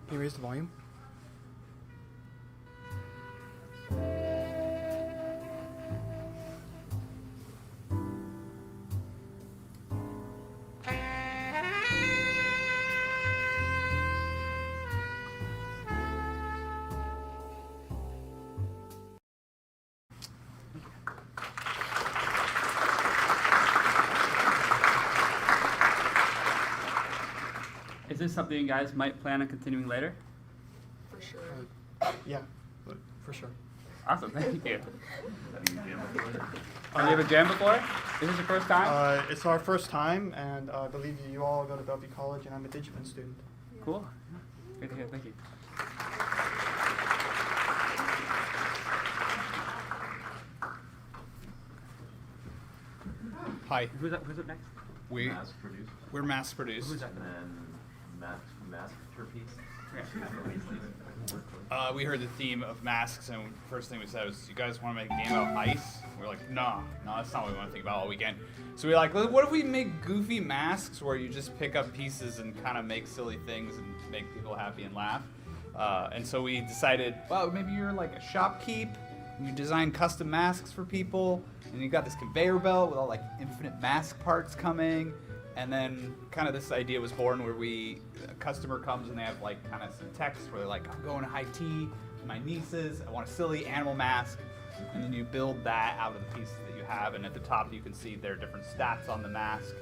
Can you raise the volume? Is this something you guys might plan on continuing later? For sure. Yeah, for sure. Awesome, thank you. Have you ever jammed before? Is this your first time? It's our first time, and I believe you all go to Bellevue College, and I'm a Digipen student. Cool. Great to hear. Thank you. Hi. Who's up next? We're mass produced. And then masterpiece. We heard the theme of masks, and first thing we said was, "You guys want to make a game about ice?" We're like, "No, that's not what we want to think about all weekend." So we're like, "What if we make goofy masks where you just pick up pieces and kind of make silly things and make people happy and laugh?" And so we decided, well, maybe you're like a shopkeep, and you design custom masks for people, and you got this conveyor belt with all like infinite mask parts coming. And then kind of this idea was born where a customer comes and they have like kind of some text where they're like, "I'm going to high tea with my nieces, I want a silly animal mask." And then you build that out of the pieces that you have, and at the top you can see there are different stats on the mask.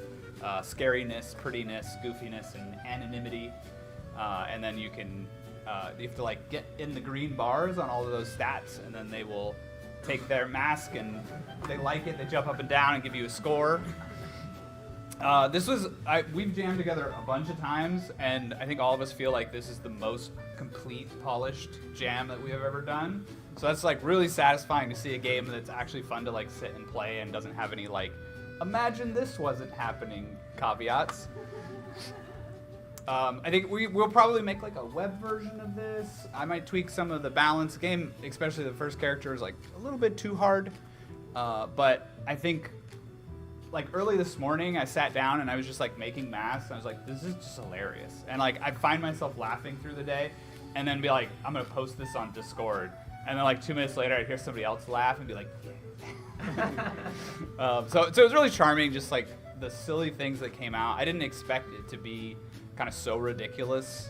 Scariness, prettiness, goofiness, and anonymity. And then you have to like get in the green bars on all of those stats, and then they will take their mask and if they like it, they jump up and down and give you a score. We've jammed together a bunch of times, and I think all of us feel like this is the most complete, polished jam that we have ever done. So that's like really satisfying to see a game that's actually fun to like sit and play and doesn't have any like, imagine this wasn't happening caveats. I think we'll probably make like a web version of this. I might tweak some of the balance. Game, especially the first character, is like a little bit too hard. But I think like early this morning, I sat down and I was just like making masks. And I was like, this is just hilarious. And like I find myself laughing through the day, and then be like, I'm gonna post this on Discord. And then like 2 minutes later, I'd hear somebody else laugh and be like, yeah. So it was really charming, just like the silly things that came out. I didn't expect it to be kind of so ridiculous.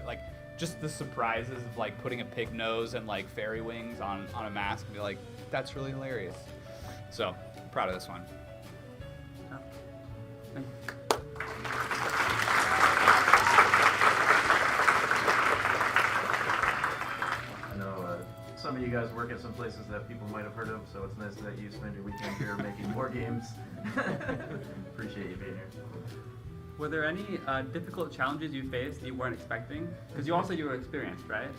Like just the surprises of like putting a pig nose and like fairy wings on a mask and be like, that's really hilarious. So proud of this one. I know some of you guys work at some places that people might have heard of, so it's nice that you spend your weekend here making more games. Appreciate you being here. Were there any difficult challenges you faced that you weren't expecting? Because you all said you were experienced, right?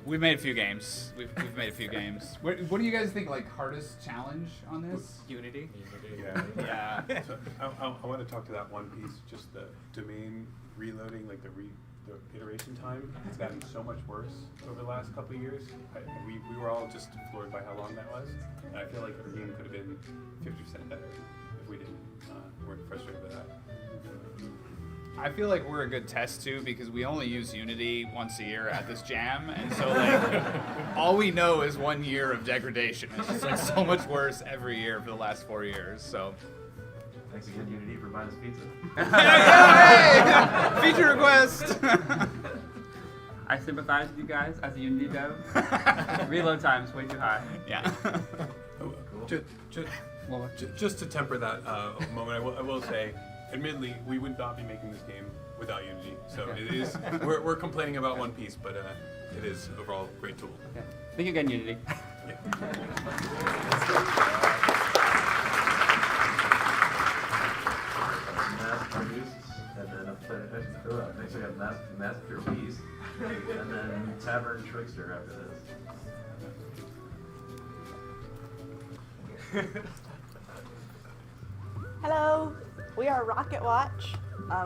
We've made a few games. We've made a few games. What do you guys think, like, hardest challenge on this? Unity? Yeah. So I want to talk to that one piece, just the domain reloading, like the iteration time. It's gotten so much worse over the last couple of years. We were all just floored by how long that was. And I feel like our game could have been 50% better if we weren't frustrated with that. I feel like we're a good test too, because we only use Unity once a year at this jam, and so like all we know is 1 year of degradation. It's just like so much worse every year for the last 4 years. So Thanks again, Unity, for buying us pizza. Yeah, hey! Feature request. I sympathize with you guys as a Unity dev. Reload time's way too high. Yeah. Just to temper that moment, I will say, admittedly, we would not be making this game without Unity. So it is. We're complaining about one piece, but it is overall a great tool. Okay. Thank you again, Unity. Mass produced, and then next we have masterpiece, and then tavern trickster after this. Hello, we are Rocket Watch.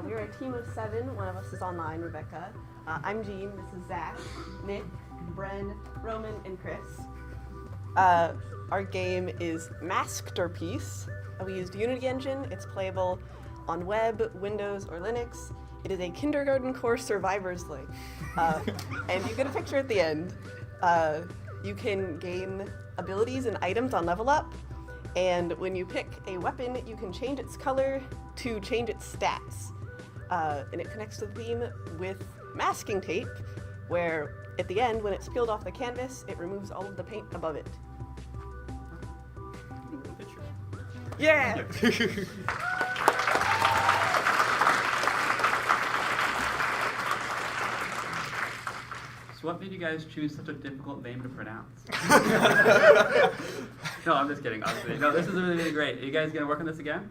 We are a team of 7. One of us is online, Rebecca. I'm Jean, this is Zach, Nick, Bren, Roman, and Chris. Our game is Masterpiece. We used Unity Engine. It's playable on web, Windows, or Linux. It is a kindergarten course survivor's link. And you get a picture at the end. You can gain abilities and items on Level Up. And when you pick a weapon, you can change its color to change its stats. And it connects to the theme with masking tape, where at the end, when it's peeled off the canvas, it removes all of the paint above it. Yeah! So what made you guys choose such a difficult name to pronounce? No, I'm just kidding, obviously. No, this is really, really great. Are you guys going to work on this again?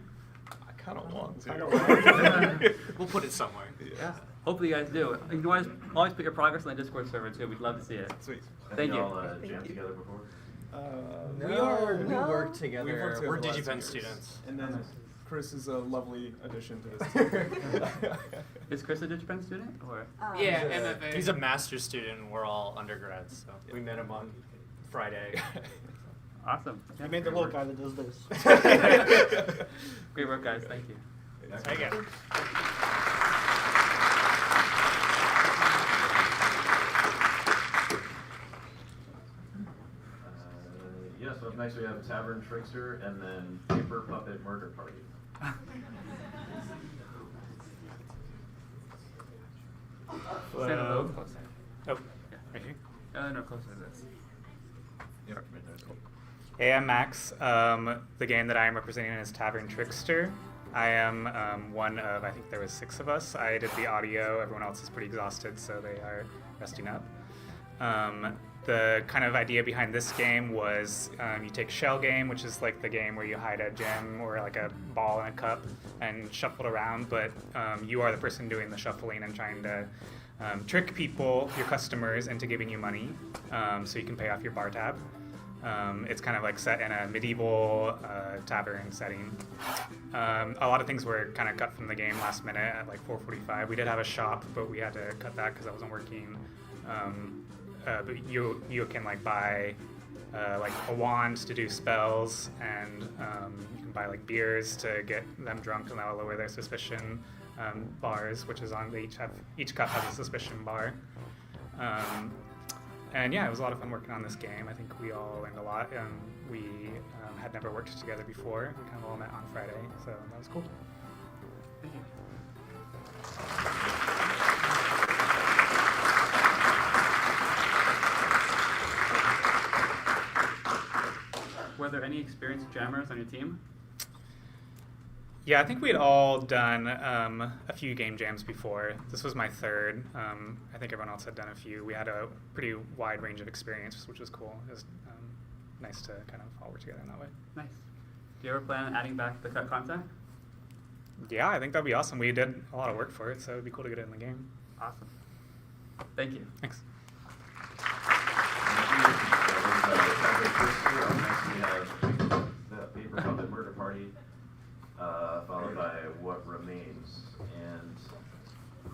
I kind of want to. We'll put it somewhere. Yeah. Hopefully you guys do. You can always put your progress on the Discord server too. We'd love to see it. Sweet. Thank you. Y'all jammed together before? We No. work together. We've worked together We're the last DigiPen 2 years. students. And then Chris is a lovely addition to this team. Is Chris a DigiPen student? Or? Yeah, MFA. he's a master's student and we're all undergrads, so we met him on Friday. Awesome. You made the little guy that does this. Great work, guys. Thank you. Thank you. Yeah, so up next we have Tavern Trickster and then Paper Puppet Murder Party. Stand a little closer. Oh, right here? No, closer to this. Yep. Hey, I'm Max. The game that I am representing is Tavern Trickster. I am one of, I think there was 6 of us. I did the audio. Everyone else is pretty exhausted, so they are resting up. The kind of idea behind this game was you take Shell Game, which is like the game where you hide a gem or like a ball in a cup and shuffle it around, but you are the person doing the shuffling and trying to trick people, your customers, into giving you money so you can pay off your bar tab. It's kind of like set in a medieval tavern setting. A lot of things were kind of cut from the game last minute at like 4:45. We did have a shop, but we had to cut that because that wasn't working. But you can like buy like a wand to do spells, and you can buy like beers to get them drunk, and that'll lower their suspicion. Bars, which is on each cup has a suspicion bar. And yeah, it was a lot of fun working on this game. I think we all learned a lot. We had never worked together before. We kind of all met on Friday, so that was cool. Thank you. Were there any experienced jammers on your team? Yeah, I think we'd all done a few game jams before. This was my 3rd. I think everyone else had done a few. We had a pretty wide range of experience, which was cool. It was nice to kind of all work together in that way. Nice. Do you ever plan on adding back the cut content? Yeah, I think that'd be awesome. We did a lot of work for it, so it'd be cool to get it in the game. Awesome. Thank you. Thanks. Next we have the Paper Puppet Murder Party, followed by What Remains. And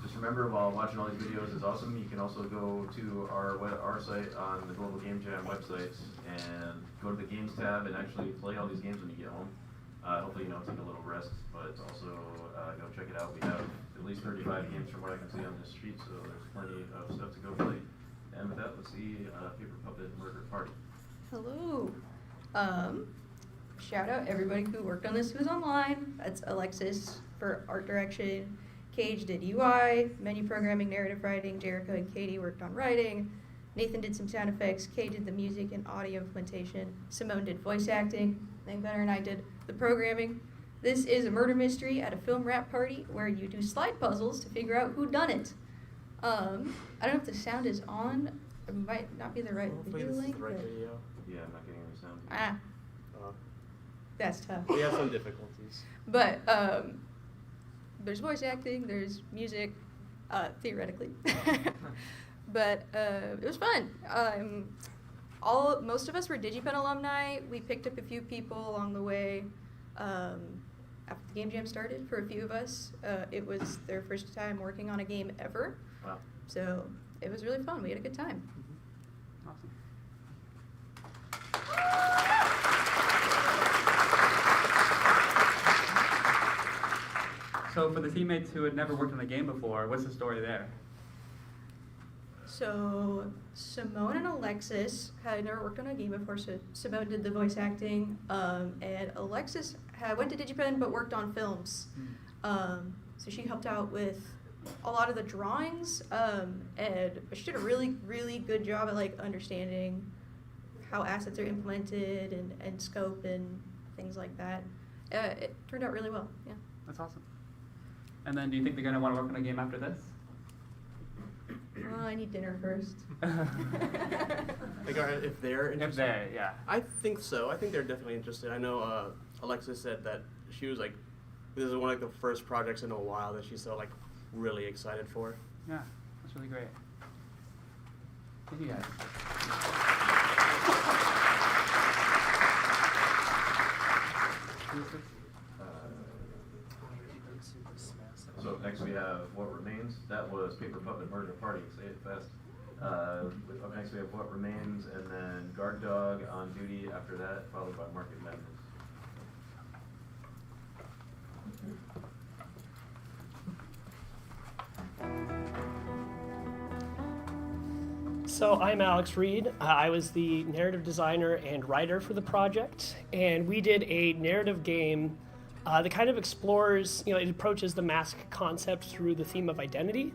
just remember, while watching all these videos is awesome, you can also go to our site on the Global Game Jam website and go to the Games tab and actually play all these games when you get home. Hopefully, take a little rest, but also go check it out. We have at least 35 games from what I can see on this street, so there's plenty of stuff to go play. And with that, let's see Paper Puppet Murder Party. Hello. Shout out everybody who worked on this who's online. That's Alexis for art direction. Cage did UI, menu programming, narrative writing. Jericho and Katie worked on writing. Nathan did some sound effects. Kay did the music and audio implementation. Simone did voice acting. Then Gunnar and I did the programming. This is a murder mystery at a film wrap party where you do slide puzzles to figure out who done it. I don't know if the sound is on. It might not be the right video link. Yeah, I'm not getting any sound. That's tough. We have some difficulties. But there's voice acting, there's music, theoretically. But it was fun. Most of us were DigiPen alumni. We picked up a few people along the way. After the Game Jam started, for a few of us, it was their first time working on a game ever. Wow. So it was really fun. We had a good time. Awesome. So for the teammates who had never worked on a game before, what's the story there? So Simone and Alexis had never worked on a game before, so Simone did the voice acting, and Alexis went to DigiPen but worked on films. So she helped out with a lot of the drawings, and she did a really, really good job at understanding how assets are implemented and scope and things like that. It turned out really well, yeah. That's awesome. And then do you think they're going to want to work on a game after this? I need dinner first. Like, if they're interested? If they, yeah. I think so. I think they're definitely interested. I know Alexis said that she was like, this is one of the first projects in a while that she's so like really excited for. Yeah, that's really great. Thank you guys. So next we have What Remains. That was Paper Puppet Murder Party. Say it fast. Up next we have What Remains, and then Guard Dog on Duty after that, followed by Market Madness. So I'm Alex Reed. I was the narrative designer and writer for the project, and we did a narrative game that kind of explores, it approaches the mask concept through the theme of identity.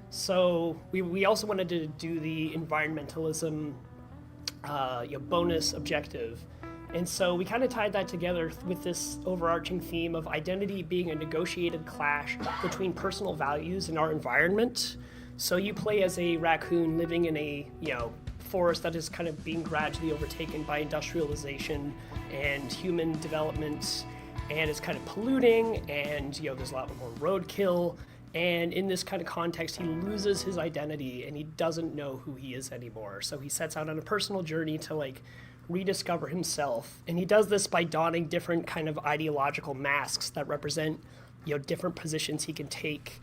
So we also wanted to do the environmentalism bonus objective. And so we kind of tied that together with this overarching theme of identity being a negotiated clash between personal values and our environment. So you play as a raccoon living in a, forest that is kind of being gradually overtaken by industrialization and human development, and it's kind of polluting, and there's a lot more roadkill. And in this kind of context, he loses his identity and he doesn't know who he is anymore. So he sets out on a personal journey to rediscover himself. And he does this by donning different kind of ideological masks that represent, different positions he can take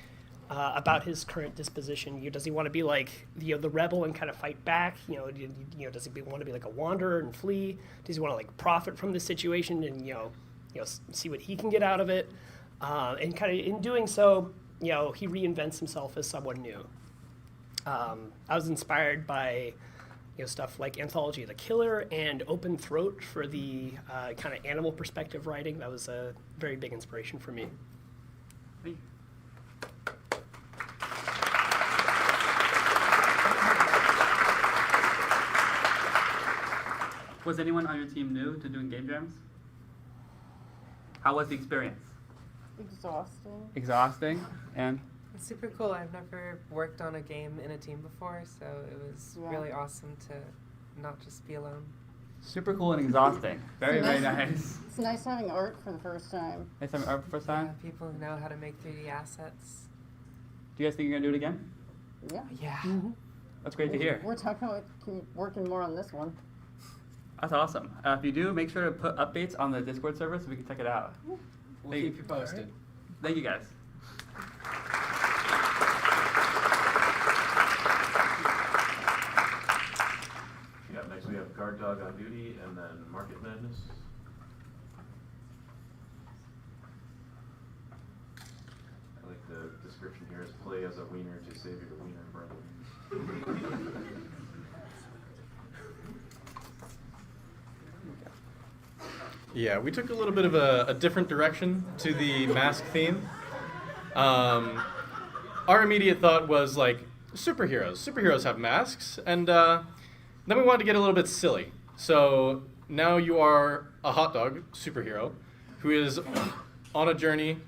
about his current disposition. Does he want to be the rebel and kind of fight back? Does he want to be like a wanderer and flee? Does he want to profit from the situation and see what he can get out of it? And kind of in doing so, he reinvents himself as someone new. I was inspired by stuff like Anthology of the Killer and Open Throat for the kind of animal perspective writing. That was a very big inspiration for me. Was anyone on your team new to doing game jams? How was the experience? Exhausting. Exhausting, and? It's super cool. I've never worked on a game in a team before, so it was really awesome to not just be alone. Super cool and exhausting. Very, very nice. It's nice having art for the first time. Nice having art for the first time? Yeah, people who know how to make 3D assets. Do you guys think you're going to do it again? Yeah. Yeah. Mm-hmm. That's great to hear. We're talking about working more on this one. That's awesome. If you do, make sure to put updates on the Discord server so we can check it out. We'll keep you posted. Right. Thank you, guys. Yeah, next we have Guard Dog on Duty, and then Market Madness. I like the description here is play as a wiener to save your wiener brother. Yeah, we took a little bit of a different direction to the mask theme. Our immediate thought was superheroes. Superheroes have masks, and then we wanted to get a little bit silly. So now you are a hot dog superhero who is on a journey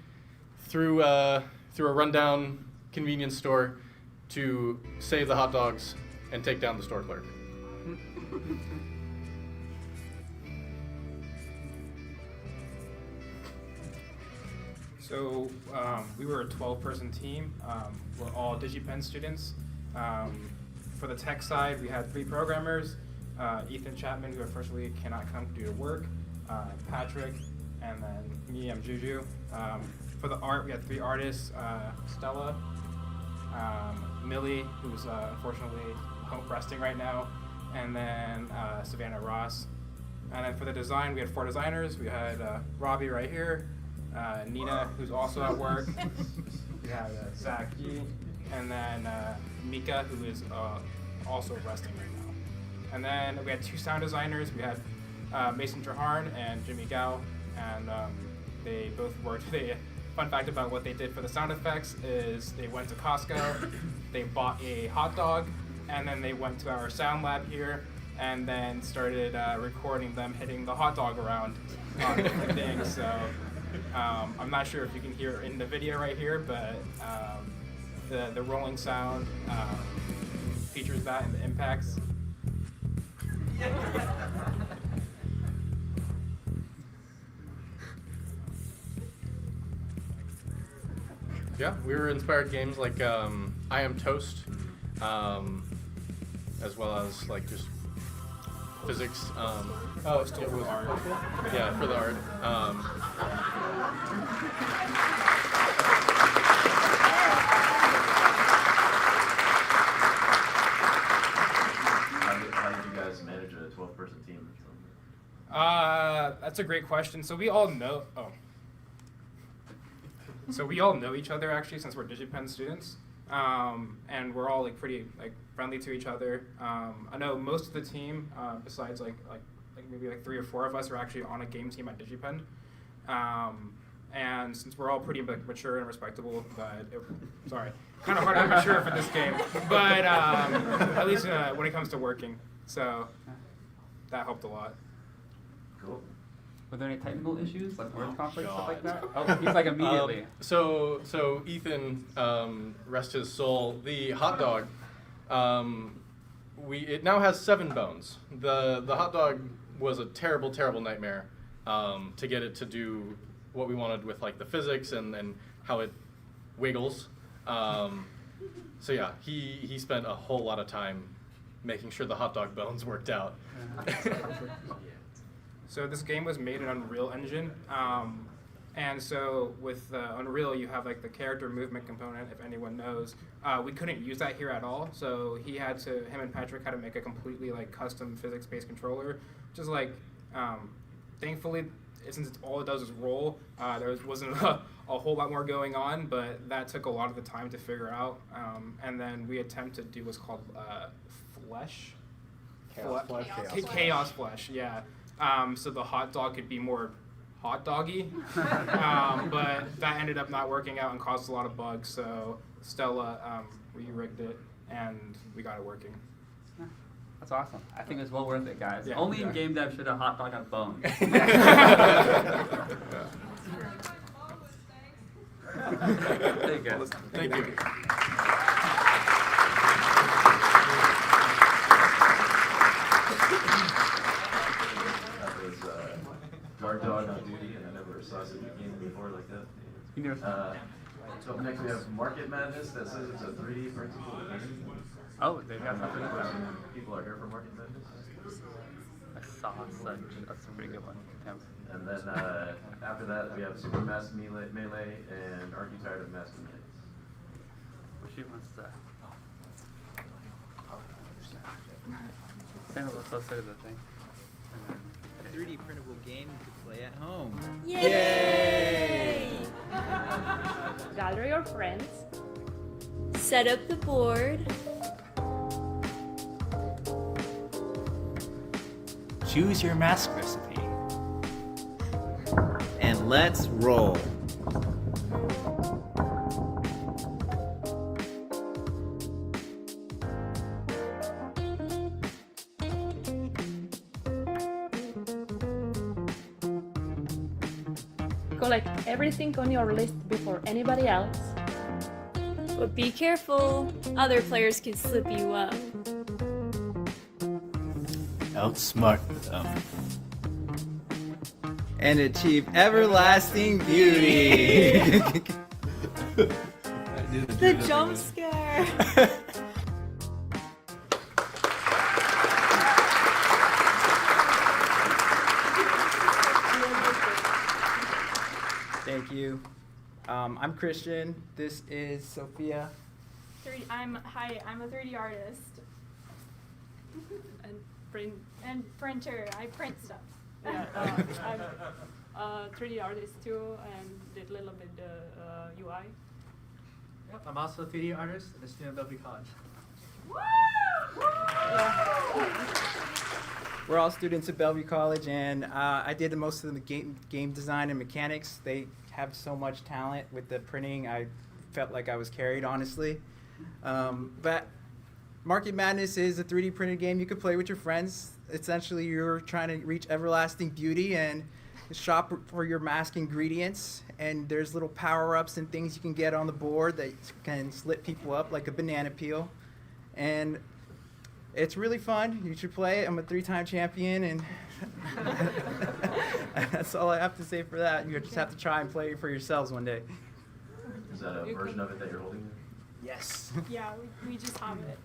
through a rundown convenience store to save the hot dogs and take down the store clerk. So we were a 12-person team. We're all DigiPen students. For the tech side, we had 3 programmers, Ethan Chapman, who unfortunately cannot come due to work, Patrick, and then me, I'm Juju. For the art, we had 3 artists, Stella, Millie, who's unfortunately home resting right now, and then Savannah Ross. And then for the design, we had 4 designers. We had Robbie right here, Nina, who's also at work. We had Zach Yee, and then Mika, who is also resting right now. And then we had 2 sound designers. We had Mason Traharn and Jimmy Gao, and they both worked. Fun fact about what they did for the sound effects is they went to Costco, they bought a hot dog, and then they went to our sound lab here, and then started recording them hitting the hot dog around on different things. So I'm not sure if you can hear in the video right here, but the rolling sound features that and the impacts. Yeah, we were inspired games like I Am Toast, as well as like just physics. Still for the art. Yeah, for the art. How did you guys manage a 12-person team? That's a great question. So we all know. So we all know each other actually since we're DigiPen students, and we're all like pretty like friendly to each other. I know most of the team, besides like maybe like 3 or 4 of us, are actually on a game team at DigiPen. And since we're all pretty like mature and respectable, sorry, kind of hard to mature for this game, but at least when it comes to working, so that helped a lot. Cool. Were there any technical issues, like word conflict, stuff like that? Oh, he's like immediately. So Ethan, rest his soul. The hot dog, it now has 7 bones. The hot dog was a terrible nightmare to get it to do what we wanted with like the physics and how it wiggles. So yeah, he spent a whole lot of time making sure the hot dog bones worked out. So this game was made in Unreal Engine, and so with Unreal you have like the character movement component, if anyone knows. We couldn't use that here at all, so him and Patrick had to make a completely like custom physics-based controller, which is like, thankfully, since all it does is roll, there wasn't a whole lot more going on, but that took a lot of the time to figure out. And then we attempted to do what's called Flesh. Chaos Flesh, yeah. So the hot dog could be more hot doggy, but that ended up not working out and caused a lot of bugs. So Stella re-rigged it and we got it working. That's awesome. I think it's well worth it, guys. Yeah, Only in game dev should a hot dog have bones. There you go. Thank you. Guard dog on duty, and I never saw such a game before like that. You never saw it. So up next we have Market Madness that says it's a 3D principal game. Oh, they've got something for that. People are here for Market Madness. I saw such. That's a pretty good one. Yeah. And then after that we have Super Mask Melee and Aren't You Tired of Masking Minutes? What she wants to. Sam was so sick of the thing. A 3D printable game to play at home. Yay! Gather your friends. Set up the board. Choose your mask recipe. And let's roll. Collect everything on your list before anybody else. But be careful, other players can slip you up. Outsmart them. And achieve everlasting beauty. The jump scare. Thank you. I'm Christian. This is Sophia. I'm a 3D artist. And printer. I print stuff. Yeah, I'm a 3D artist too, and did a little bit UI. Yep, I'm also a 3D artist and a student at Bellevue College. We're all students at Bellevue College, and I did most of the game design and mechanics. They have so much talent with the printing. I felt like I was carried, honestly. But Market Madness is a 3D printed game you could play with your friends. Essentially, you're trying to reach everlasting beauty, and shop for your mask ingredients, and there's little power-ups and things you can get on the board that can slit people up like a banana peel. And it's really fun. You should play it. I'm a 3-time champion, and that's all I have to say for that. You just have to try and play it for yourselves one day. Is that a version of it that you're holding? Yes. Yeah, we just have it.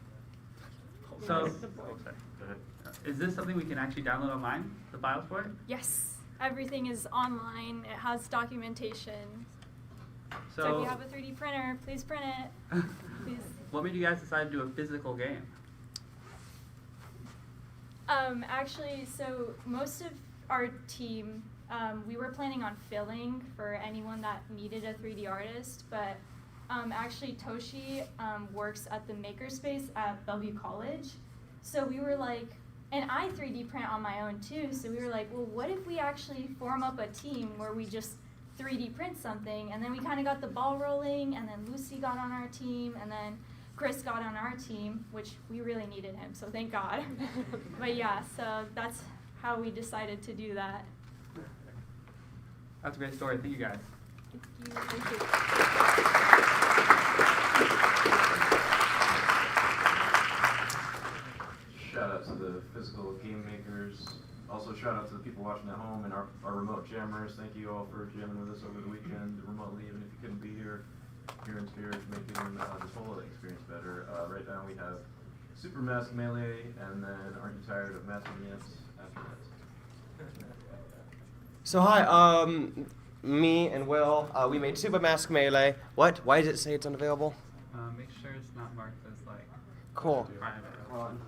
So, The board. Go ahead. is this something we can actually download online, the files for it? Yes, everything is online. It has documentation. So if you have a 3D printer, please print it. Please. What made you guys decide to do a physical game? Actually, so most of our team, we were planning on filling for anyone that needed a 3D artist, but actually Toshi works at the Makerspace at Bellevue College. So we were like, and I 3D print on my own too, so we were like, well, what if we actually form up a team where we just 3D print something? And then we kind of got the ball rolling, and then Lucy got on our team, and then Chris got on our team, which we really needed him, so thank God. But yeah, so that's how we decided to do that. That's a great story. Thank you guys. Thank you. Shout out to the physical game makers. Also shout out to the people watching at home and our remote jammers. Thank you all for jamming with us over the weekend remotely, even if you couldn't be here in spirit, making this whole experience better. Right now we have Super Mask Melee, and then Aren't You Tired of Masking Yet after that. So hi, me and Will, we made Super Mask Melee. What? Why does it say it's unavailable? Make sure it's not marked as like Cool. private. Hold on.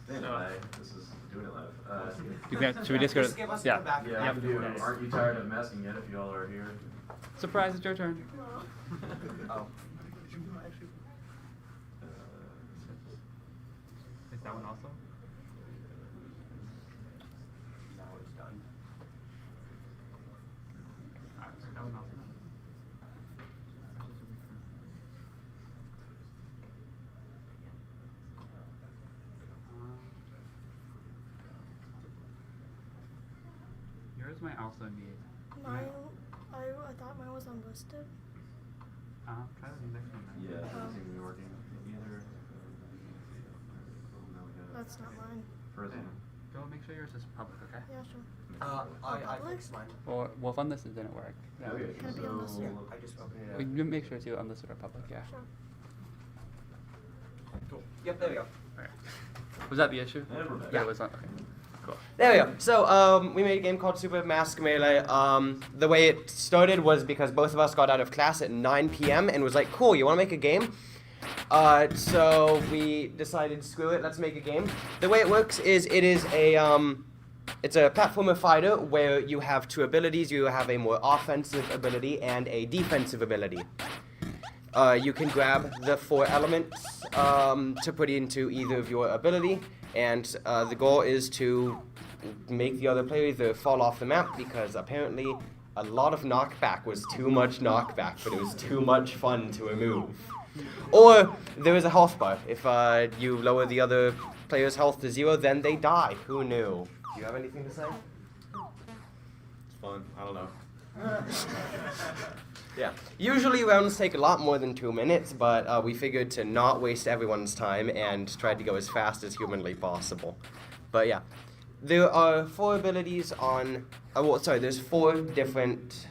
Stand by. This is doing it live. Should we just go? Just give us Yeah. the back. Yeah, we can do Aren't You Tired of Masking Yet if you all are here. Surprise! It's your turn. Oh. Is that one also? Now it's done. That one also. Yours might also need. Mine, I thought mine was unlisted. Try the next one then. Yeah, it doesn't seem to be working either. That's not mine. First one. Go make sure yours is public, okay? Yeah, sure. I fixed mine. Well, if unlisted didn't work. then- Okay, Can it be so unlisted? I just opened it We up. you make sure to unlisted or public, yeah. Sure. Cool. Yep, there we go. Okay. Was that the issue? And we're back. Yeah, it was not. Okay. Cool. There we go. So, we made a game called Super Mask Melee. The way it started was because both of us got out of class at 9 p.m. and was like, cool, you want to make a game? So we decided, screw it, let's make a game. The way it works is it is it's a platformer fighter where you have two abilities. You have a more offensive ability and a defensive ability. You can grab the 4 elements to put into either of your ability, and the goal is to make the other player either fall off the map, because apparently a lot of knockback was too much knockback, but it was too much fun to remove. Or there is a health bar. If you lower the other player's health to 0, then they die. Who knew? Do you have anything to say? It's fun. I don't know. Yeah. Usually rounds take a lot more than 2 minutes, but we figured to not waste everyone's time and tried to go as fast as humanly possible. But yeah. There are 4 abilities on... there's 4 different...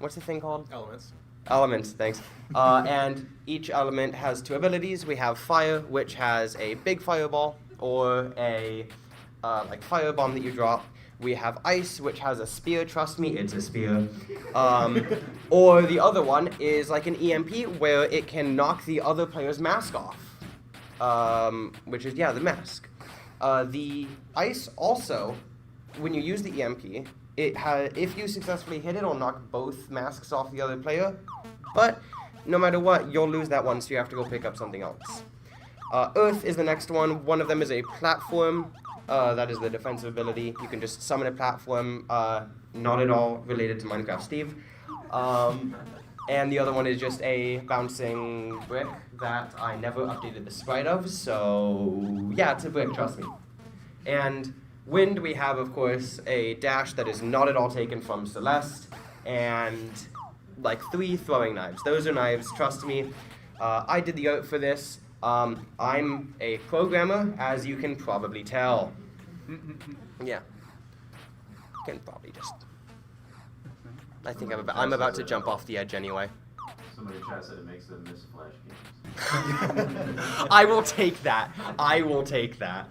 what's the thing called? Elements. Elements, thanks. And each element has 2 abilities. We have fire, which has a big fireball, or a like firebomb that you drop. We have ice, which has a spear. Trust me, it's a spear. Or the other one is like an EMP, where it can knock the other player's mask off. Which is, yeah, the mask. The ice also, when you use the EMP, if you successfully hit it, it'll knock both masks off the other player. But no matter what, you'll lose that one, so you have to go pick up something else. Earth is the next one. One of them is a platform. That is the defensive ability. You can just summon a platform, not at all related to Minecraft Steve. And the other one is just a bouncing brick that I never updated the sprite of, so yeah, it's a brick, trust me. And wind, we have, of course, a dash that is not at all taken from Celeste, and like 3 throwing knives. Those are knives, trust me. I did the art for this. I'm a programmer, as you can probably tell. Yeah. You can probably just... I think I'm about to jump off the edge anyway. Somebody in chat said it makes them miss Flash games. I will take that. I will take that.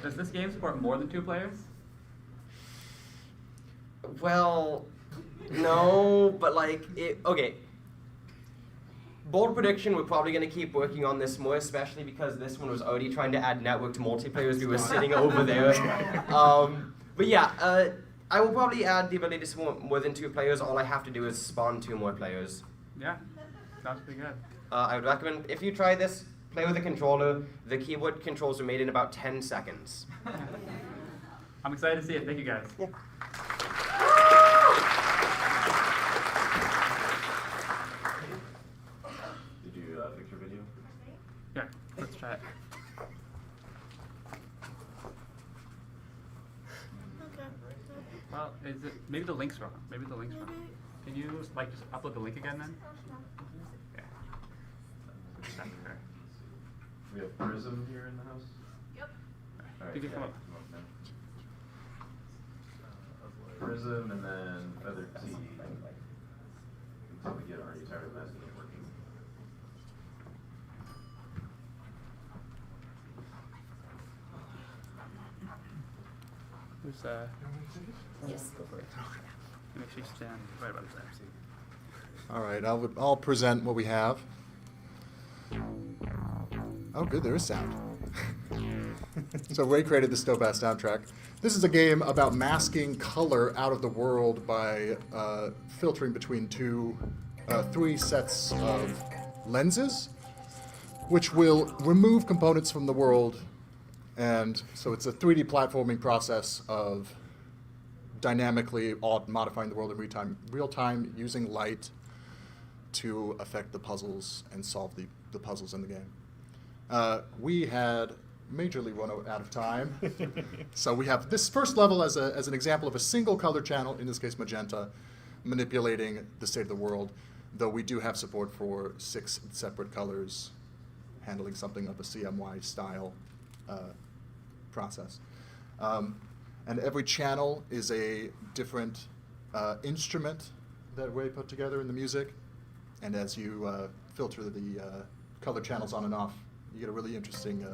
Does this game support more than 2 players? Well, no, but like, okay. Bold prediction, we're probably going to keep working on this more, especially because this one was already trying to add networked multiplayer as we were sitting over there. But yeah, I will probably add the ability to support more than 2 players. All I have to do is spawn 2 more players. Yeah, sounds pretty good. I would recommend, if you try this, play with a controller. The keyboard controls are made in about 10 seconds. I'm excited to see it. Thank you guys. Yeah. Did you fix your video? Yeah, let's try it. Well, is it maybe the link's wrong? Maybe the link's wrong. Can you like just upload the link again then? Yeah. That's fair. We have Prism here in the house? Yep. All right, You can come up. Prism and then Feather T. Until we get our entire message working. Who's Yes. Go for it. Make sure you stand right about the MC. All right, I'll present what we have. Oh, good, there is sound. So Ray created the Stowbath soundtrack. This is a game about masking color out of the world by filtering between 3 sets of lenses, which will remove components from the world. And so it's a 3D platforming process of dynamically modifying the world in real time using light to affect the puzzles and solve the puzzles in the game. We had majorly run out of time. So we have this first level as an example of a single color channel, in this case magenta, manipulating the state of the world, though we do have support for 6 separate colors handling something of a CMY style process. And every channel is a different instrument that Ray put together in the music. And as you filter the color channels on and off, you get a really interesting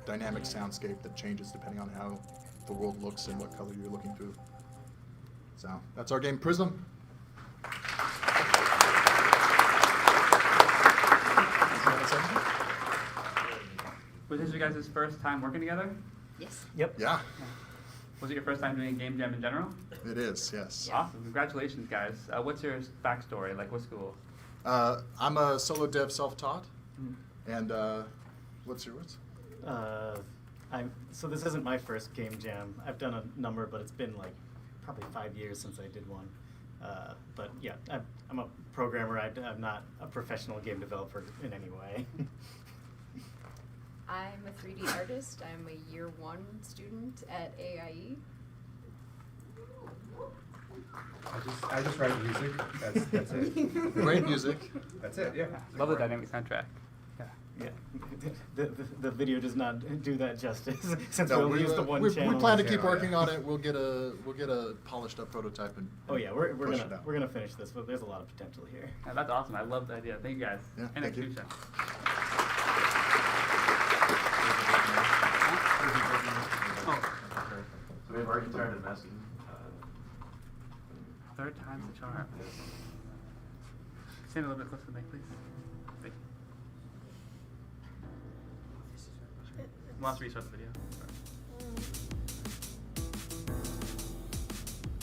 dynamic soundscape that changes depending on how the world looks and what color you're looking through. So that's our game Prism. Was this your guys' first time working together? Yes. Yep. Yeah. Was it your first time doing a game jam in general? It is, yes. Awesome. Congratulations, guys. What's your backstory? Like, what school? I'm a solo dev self-taught. And what's yours? So this isn't my first game jam. I've done a number, but it's been like probably 5 years since I did one. But yeah, I'm a programmer. I'm not a professional game developer in any way. I'm a 3D artist. I'm a year 1 student at AIE. I just write music. That's it. Great music. That's it. Yeah. Love the dynamic soundtrack. Yeah. The video does not do that justice since No, we'll use the one we channel. plan to keep working on it. We'll get a polished up prototype and Oh yeah, we're push it out. gonna finish this, but there's a lot of potential here. Yeah, that's awesome. I love the idea. Thank you guys. Yeah, and thank you. execution. So we have Art Tired and Masking. Third time's the charm. Stand a little bit closer to me, please. Thank you. We'll have to restart the video.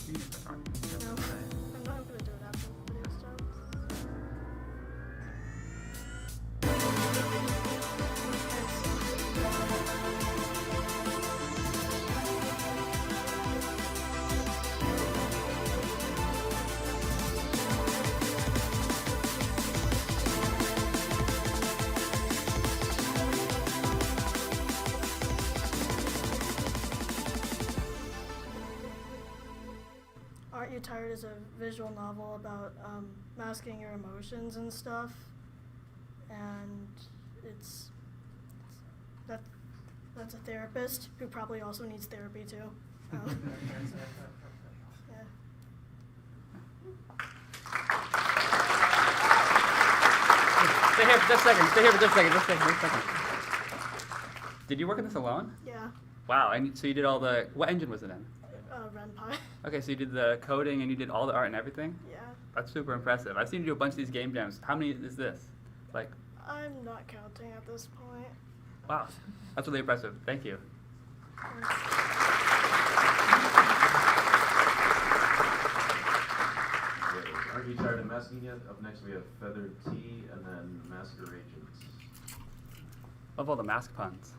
You can start talking. No, I'm not gonna do it after the video starts. Tired is a visual novel about masking your emotions and stuff, and that's a therapist who probably also needs therapy too. Yeah. Stay here for just a second. Stay here for just a second. Just a second. Did you work on this alone? Yeah. Wow. And so you did all the. What engine was it in? RenPy. Okay, so you did the coding and you did all the art and everything? Yeah. That's super impressive. I've seen you do a bunch of these game jams. How many is this? Like, I'm not counting at this point. wow. That's really impressive. Thank you. Aren't you tired of masking yet? Up next we have Feathered Tea and then Masqueragents. Love all the mask puns.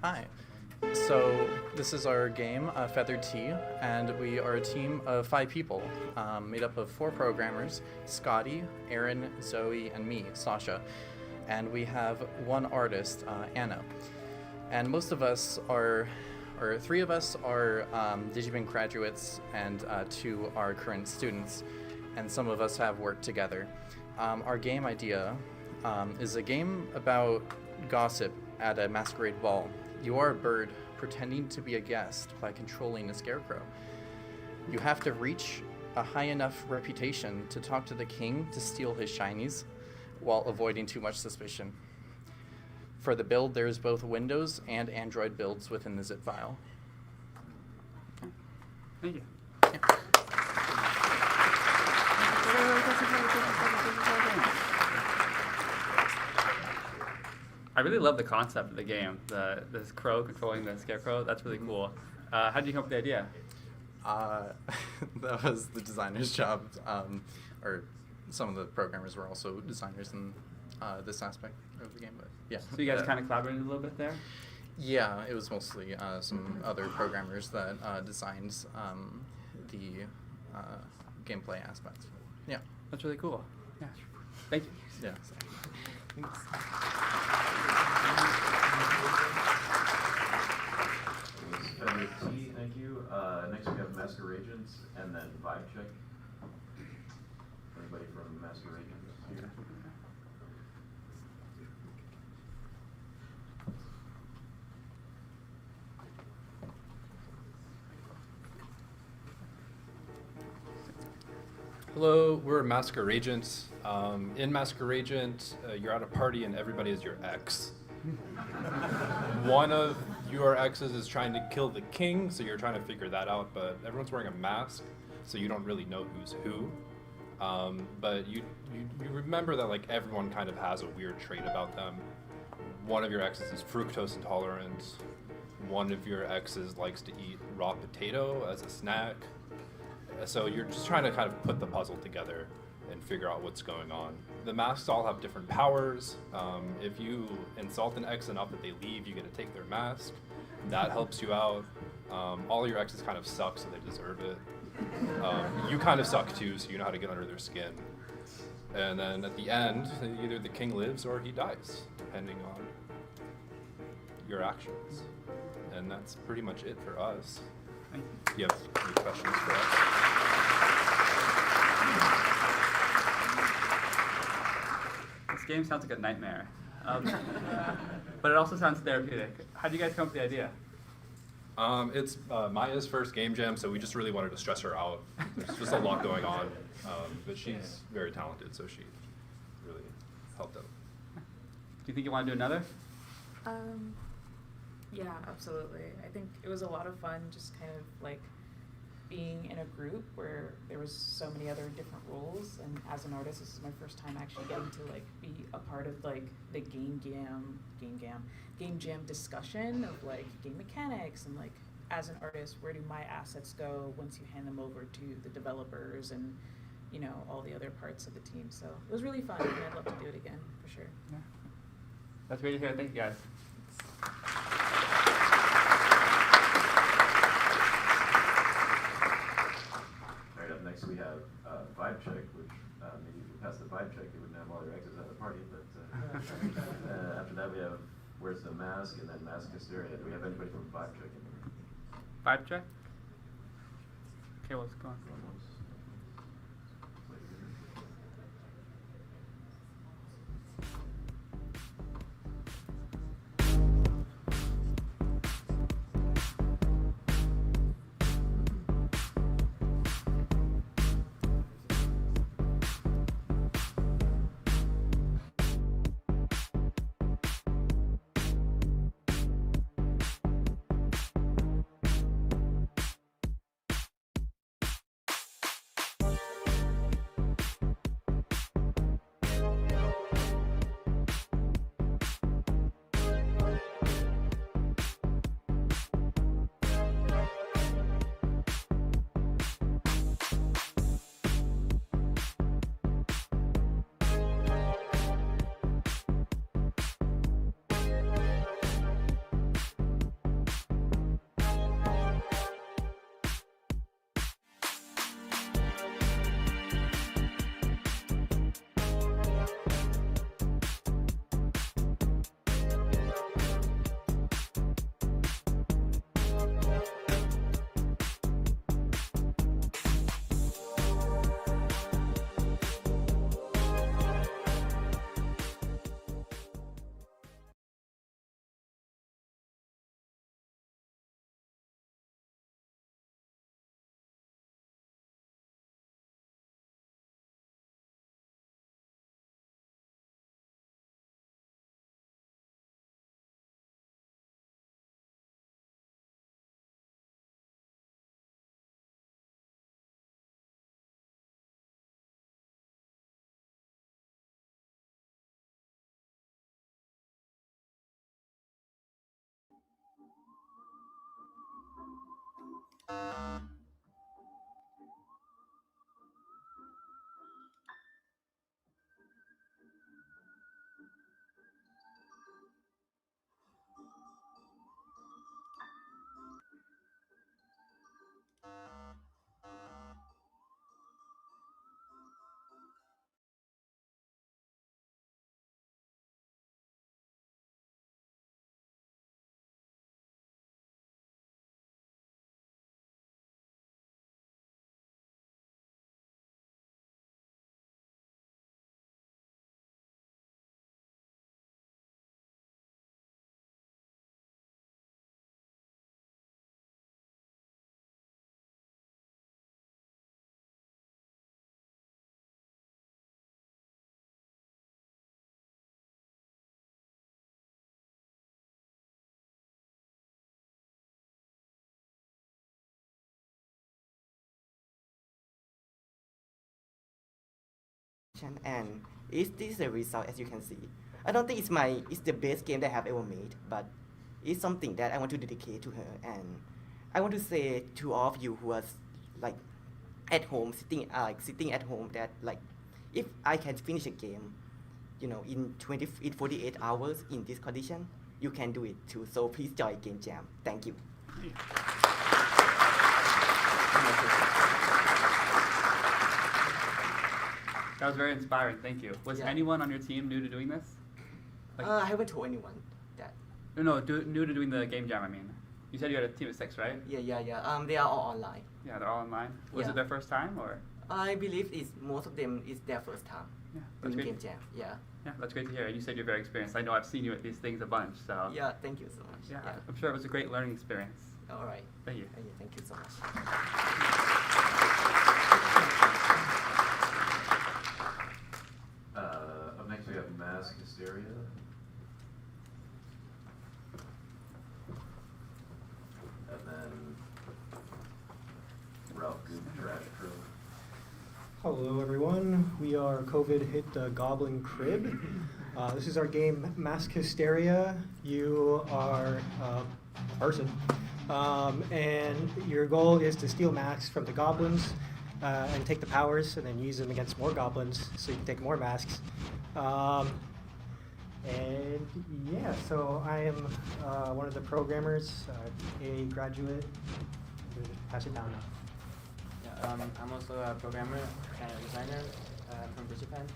Hi. So this is our game, Feathered Tea, and we are a team of 5 people, made up of 4 programmers, Scotty, Aaron, Zoe, and me, Sasha. And we have 1 artist, Anna. And most of us are, or 3 of us are Digibin graduates, and 2 are current students, and some of us have worked together. Our game idea is a game about gossip at a masquerade ball. You are a bird pretending to be a guest by controlling a scarecrow. You have to reach a high enough reputation to talk to the king to steal his shinies while avoiding too much suspicion. For the build, there's both Windows and Android builds within the zip file. Thank you. I really love the concept of the game. This crow controlling the scarecrow. That's really cool. How did you come up with the idea? That was the designer's job, or some of the programmers were also designers in this aspect of the game. But yeah. So you guys kind of collaborated a little bit there? Yeah, it was mostly some other programmers that designed the gameplay aspects. Yeah. That's really cool. Yeah. Thank you. Yeah. Thanks. Feathered Tea, thank you. Next we have Masqueragents and then Vibe Check. Anybody from Masqueragents here? Hello, we're Masqueragents. In Masqueragent, you're at a party and everybody is your ex. One of your exes is trying to kill the king, so you're trying to figure that out, but everyone's wearing a mask, so you don't really know who's who. But you remember that like everyone kind of has a weird trait about them. One of your exes is fructose intolerant. One of your exes likes to eat raw potato as a snack. So you're just trying to kind of put the puzzle together and figure out what's going on. The masks all have different powers. If you insult an ex enough that they leave, you get to take their mask. That helps you out. All your exes kind of suck, so they deserve it. You kind of suck too, so you know how to get under their skin. And then at the end, either the king lives or he dies, depending on your actions. And that's pretty much it for us. Do you have any questions for us? This game sounds like a nightmare. But it also sounds therapeutic. How did you guys come up with the idea? It's Maya's first game jam, so we just really wanted to stress her out. There's just a lot going on, but she's very talented, so she really helped out. Do you think you want to do another? Yeah, absolutely. I think it was a lot of fun just kind of like being in a group where there was so many other different roles, and as an artist this is my first time actually getting to like be a part of like the game jam discussion of like game mechanics, and like as an artist where do my assets go once you hand them over to the developers, and you know all the other parts of the team. So it was really fun, and I'd love to do it again for sure. Yeah. That's great to hear. Thank you guys. Alright, up next we have Vibe Check, which maybe if you pass the Vibe Check, you wouldn't have all your exes at the party, but after that we have Where's the Mask, and then Mask Hysteria. Do we have anybody from Vibe Check in here? Vibe check. Okay, what's going on? And is this the result? As you can see, I don't think it's the best game that I have ever made, but it's something that I want to dedicate to her. And I want to say to all of you who are like at home, sitting at home, that like if I can finish a game, you know, in 48 hours in this condition, you can do it too. So please join Game Jam. Thank you. That was very inspiring. Thank you. Was anyone on your team new to doing this? I haven't told anyone that. No, new to doing the game jam. I mean, you said you had a team of 6, right? Yeah. They are all online. Yeah, they're all online. Was it their first time or? I believe most of them is their first time that's doing great. Game Jam. Yeah. Yeah, that's great to hear. You said you're very experienced. I know I've seen you at these things a bunch. So. Yeah, thank you so much. Yeah, I'm sure it was a great learning experience. All right. Thank you. Thank you so much. Up next we have Mask Hysteria. And then Ralph Goop Trash Crew. Hello, everyone. We are COVID hit Goblin Crib. This is our game Mask Hysteria. You are a person, and your goal is to steal masks from the goblins and take the powers, and then use them against more goblins so you can take more masks. And yeah, so I am one of the programmers, a graduate. Just pass it down now. I'm also a programmer and a designer from Japan.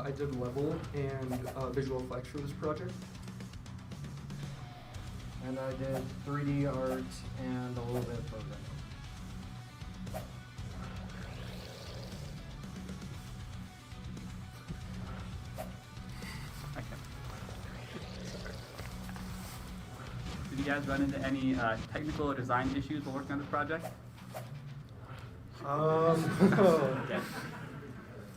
I did level and visual effects for this project. and I did 3D art and a little bit of programming. Did you guys run into any technical or design issues while working on this project?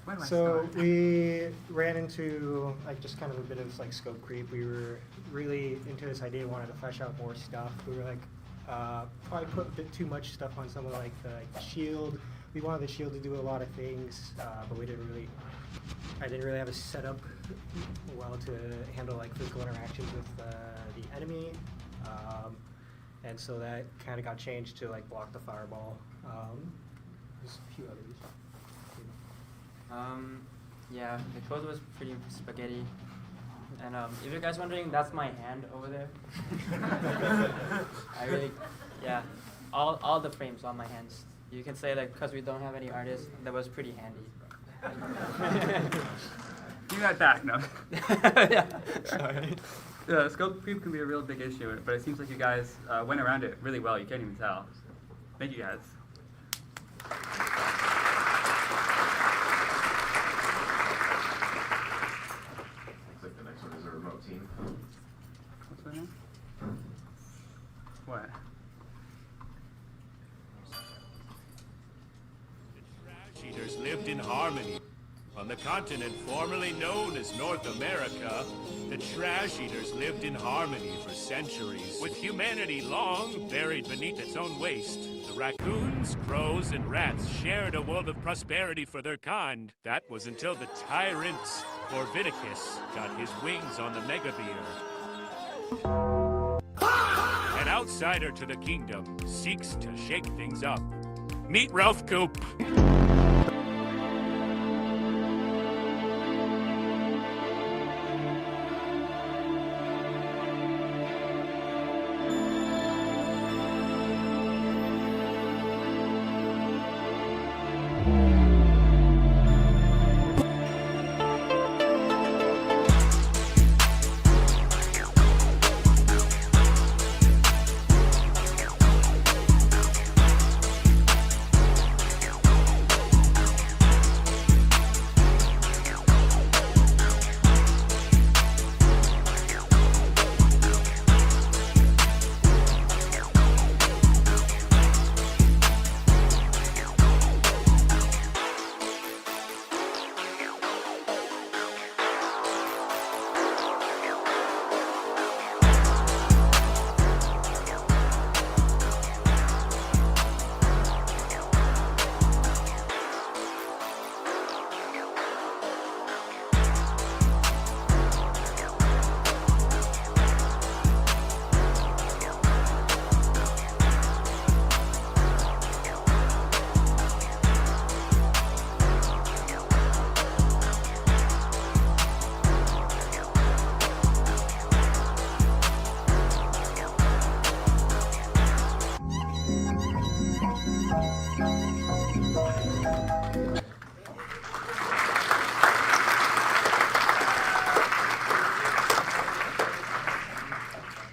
Where do I So start? we ran into like just kind of a bit of like scope creep. We were really into this idea, wanted to flesh out more stuff. We were like probably put a bit too much stuff on some of like the shield. We wanted the shield to do a lot of things, but I didn't really have a setup well to handle like physical interactions with the enemy. And so that kind of got changed to like block the fireball. There's a few others. Yeah, the code was pretty spaghetti. And if you guys wondering, that's my hand over there. Yeah, all the frames on my hands. You can say that because we don't have any artists, that was pretty handy. Give that back, no. Yeah, sorry. Scope creep can be a real big issue, but it seems like you guys went around it really well. You can't even tell. Thank you guys. Looks like the next one is a remote team. What's their name? What? Eaters lived in harmony. On the continent formerly known as North America, the Trash Eaters lived in harmony for centuries, with humanity long buried beneath its own waste. The raccoons, crows, and rats shared a world of prosperity for their kind. That was until the tyrant Corviticus got his wings on the Megabeer. An outsider to the kingdom seeks to shake things up. Meet Ralph Coop.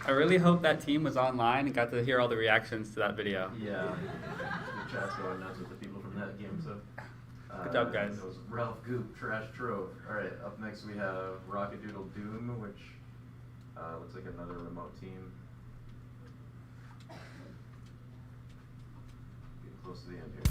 I really hope that team was online and got to hear all the reactions to that video. Yeah. The chat's going nuts with the people from that game, so. Good job, guys. That was Ralph Goop, Trash Trove. Alright, up next we have Rockadoodle Doom, which looks like another remote team. Getting close to the end here.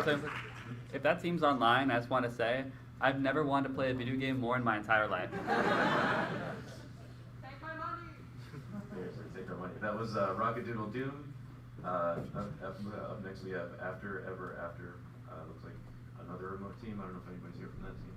Also, if that team's online, I just want to say, I've never wanted to play a video game more in my entire life. Seriously, take our money. That was Rockadoodle Doom. Up next we have After Ever After. Looks like another remote team. I don't know if anybody's here from that team.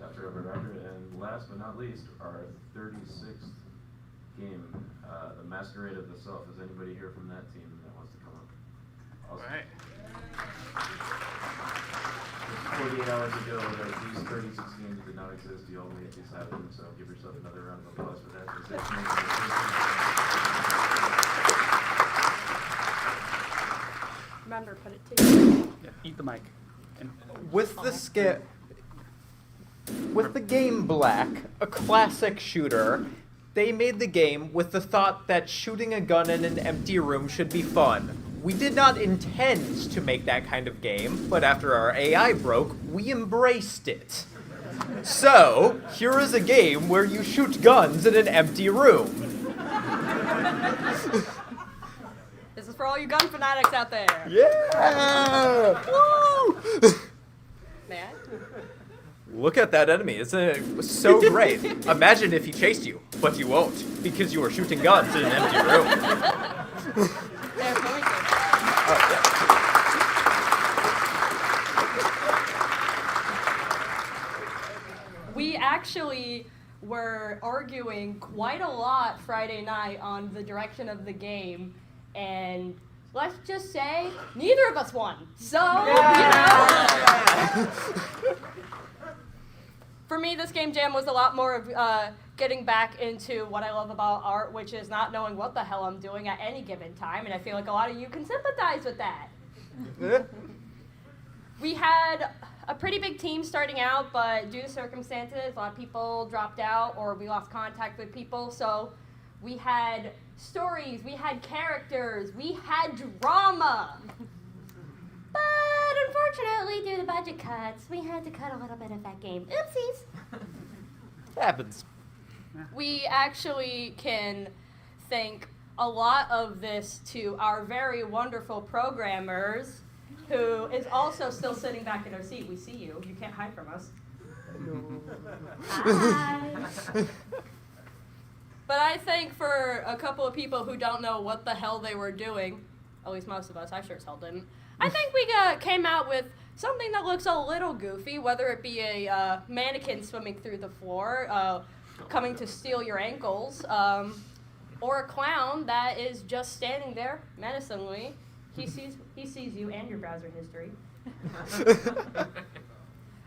After Ever After, and last but not least, our 36th game, the Masquerade of the Self. Is anybody here from that team that wants to come up? Awesome. All right. 48 hours ago, these 36 games did not exist. You all made these happen, so give yourself another round of applause for that. Remember, put it together. Yeah, eat the mic. And With the game Black, a classic shooter, they made the game with the thought that shooting a gun in an empty room should be fun. We did not intend to make that kind of game, but after our AI broke, we embraced it. So, here is a game where you shoot guns in an empty room. This is for all you gun fanatics out there. Yeah! Woo! Man. Look at that enemy. It's so great. Imagine if he chased you, but you won't, because you were shooting guns in an empty room. We actually were arguing quite a lot Friday night on the direction of the game, and let's just say neither of us won. So, you know. For me, this game jam was a lot more of getting back into what I love about art, which is not knowing what the hell I'm doing at any given time, and I feel like a lot of you can sympathize with that. We had a pretty big team starting out, but due to circumstances, a lot of people dropped out or we lost contact with people, so we had stories, we had characters, we had drama. But unfortunately, due to budget cuts, we had to cut a little bit of that game. Oopsies. Happens. We actually can thank a lot of this to our very wonderful programmers, who is also still sitting back in her seat. We see you. You can't hide from us. Hi. But I think for a couple of people who don't know what the hell they were doing, at least most of us, I sure as hell didn't, I think we came out with something that looks a little goofy, whether it be a mannequin swimming through the floor, coming to steal your ankles, or a clown that is just standing there menacingly. He sees you and your browser history.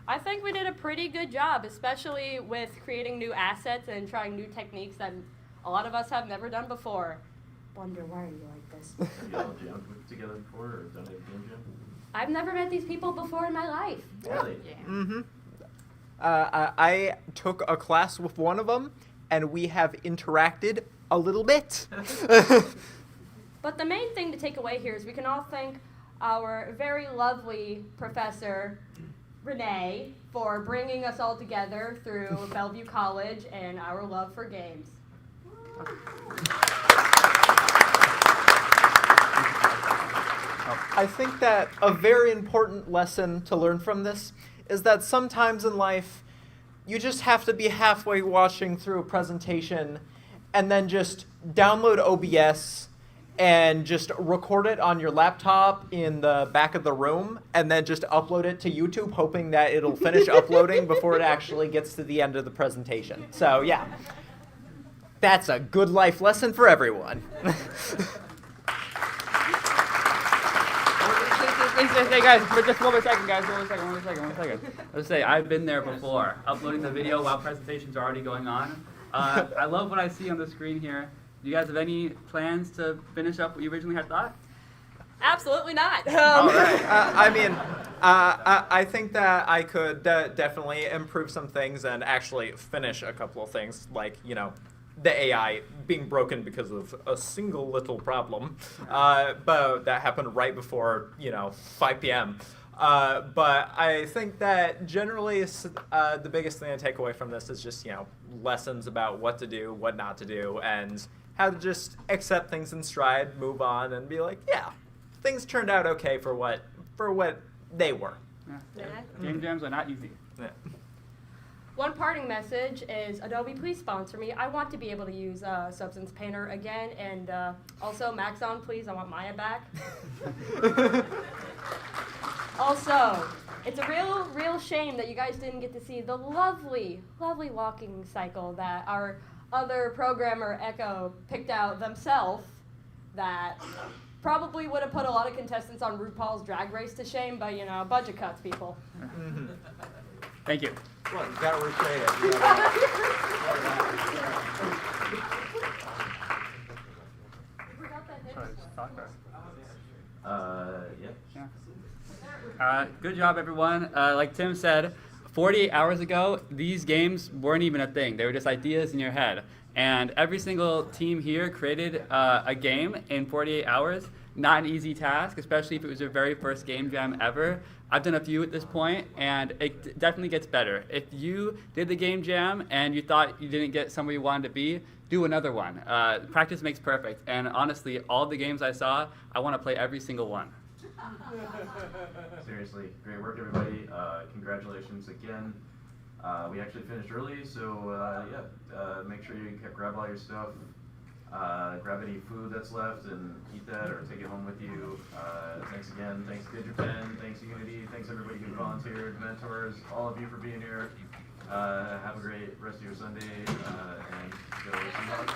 I think we did a pretty good job, especially with creating new assets and trying new techniques that a lot of us have never done before. Wonder why are you like this? Have you all jammed together before or done a game jam? I've never met these people before in my life. Really? Yeah. Mm-hmm. I took a class with one of them, and we have interacted a little bit. But the main thing to take away here is we can all thank our very lovely professor, Renee, for bringing us all together through Bellevue College and our love for games. I think that a very important lesson to learn from this is that sometimes in life, you just have to be halfway watching through a presentation and then just download OBS and just record it on your laptop in the back of the room and then just upload it to YouTube, hoping that it'll finish uploading before it actually gets to the end of the presentation. So yeah, that's a good life lesson for everyone. Hey guys, but just one more second, guys. One more second. Let's say I've been there before, uploading the video while presentations are already going on. I love what I see on the screen here. Do you guys have any plans to finish up what you originally had thought? Absolutely not. All right. I think that I could definitely improve some things and actually finish a couple of things, like, you know, the AI being broken because of a single little problem. But that happened right before, 5 p.m. But I think that generally the biggest thing to take away from this is just, lessons about what to do, what not to do, and how to just accept things in stride, move on, and be like, yeah, things turned out okay for what they were. Yeah. Game jams are not easy. Yeah. One parting message is, Adobe, please sponsor me. I want to be able to use Substance Painter again, and also Maxon, please. I want Maya back. Also, it's a real shame that you guys didn't get to see the lovely walking cycle that our other programmer, Echo, picked out themselves. That probably would have put a lot of contestants on RuPaul's Drag Race to shame, but budget cuts, people. Thank you. Well, you gotta recreate it. Good job, everyone. Like Tim said, 48 hours ago, these games weren't even a thing. They were just ideas in your head. And every single team here created a game in 48 hours. Not an easy task, especially if it was your very first game jam ever. I've done a few at this point, and it definitely gets better. If you did the game jam and you thought you didn't get somewhere you wanted to be, do another one. Practice makes perfect, and honestly, all the games I saw, I want to play every single one. Seriously, great work, everybody. Congratulations again. We actually finished early, so make sure you grab all your stuff. Grab any food that's left and eat that or take it home with you. Thanks again. Thanks DigiPen. Thanks Unity. Thanks everybody who volunteered, mentors, all of you for being here. Have a great rest of your Sunday and go Seahawks.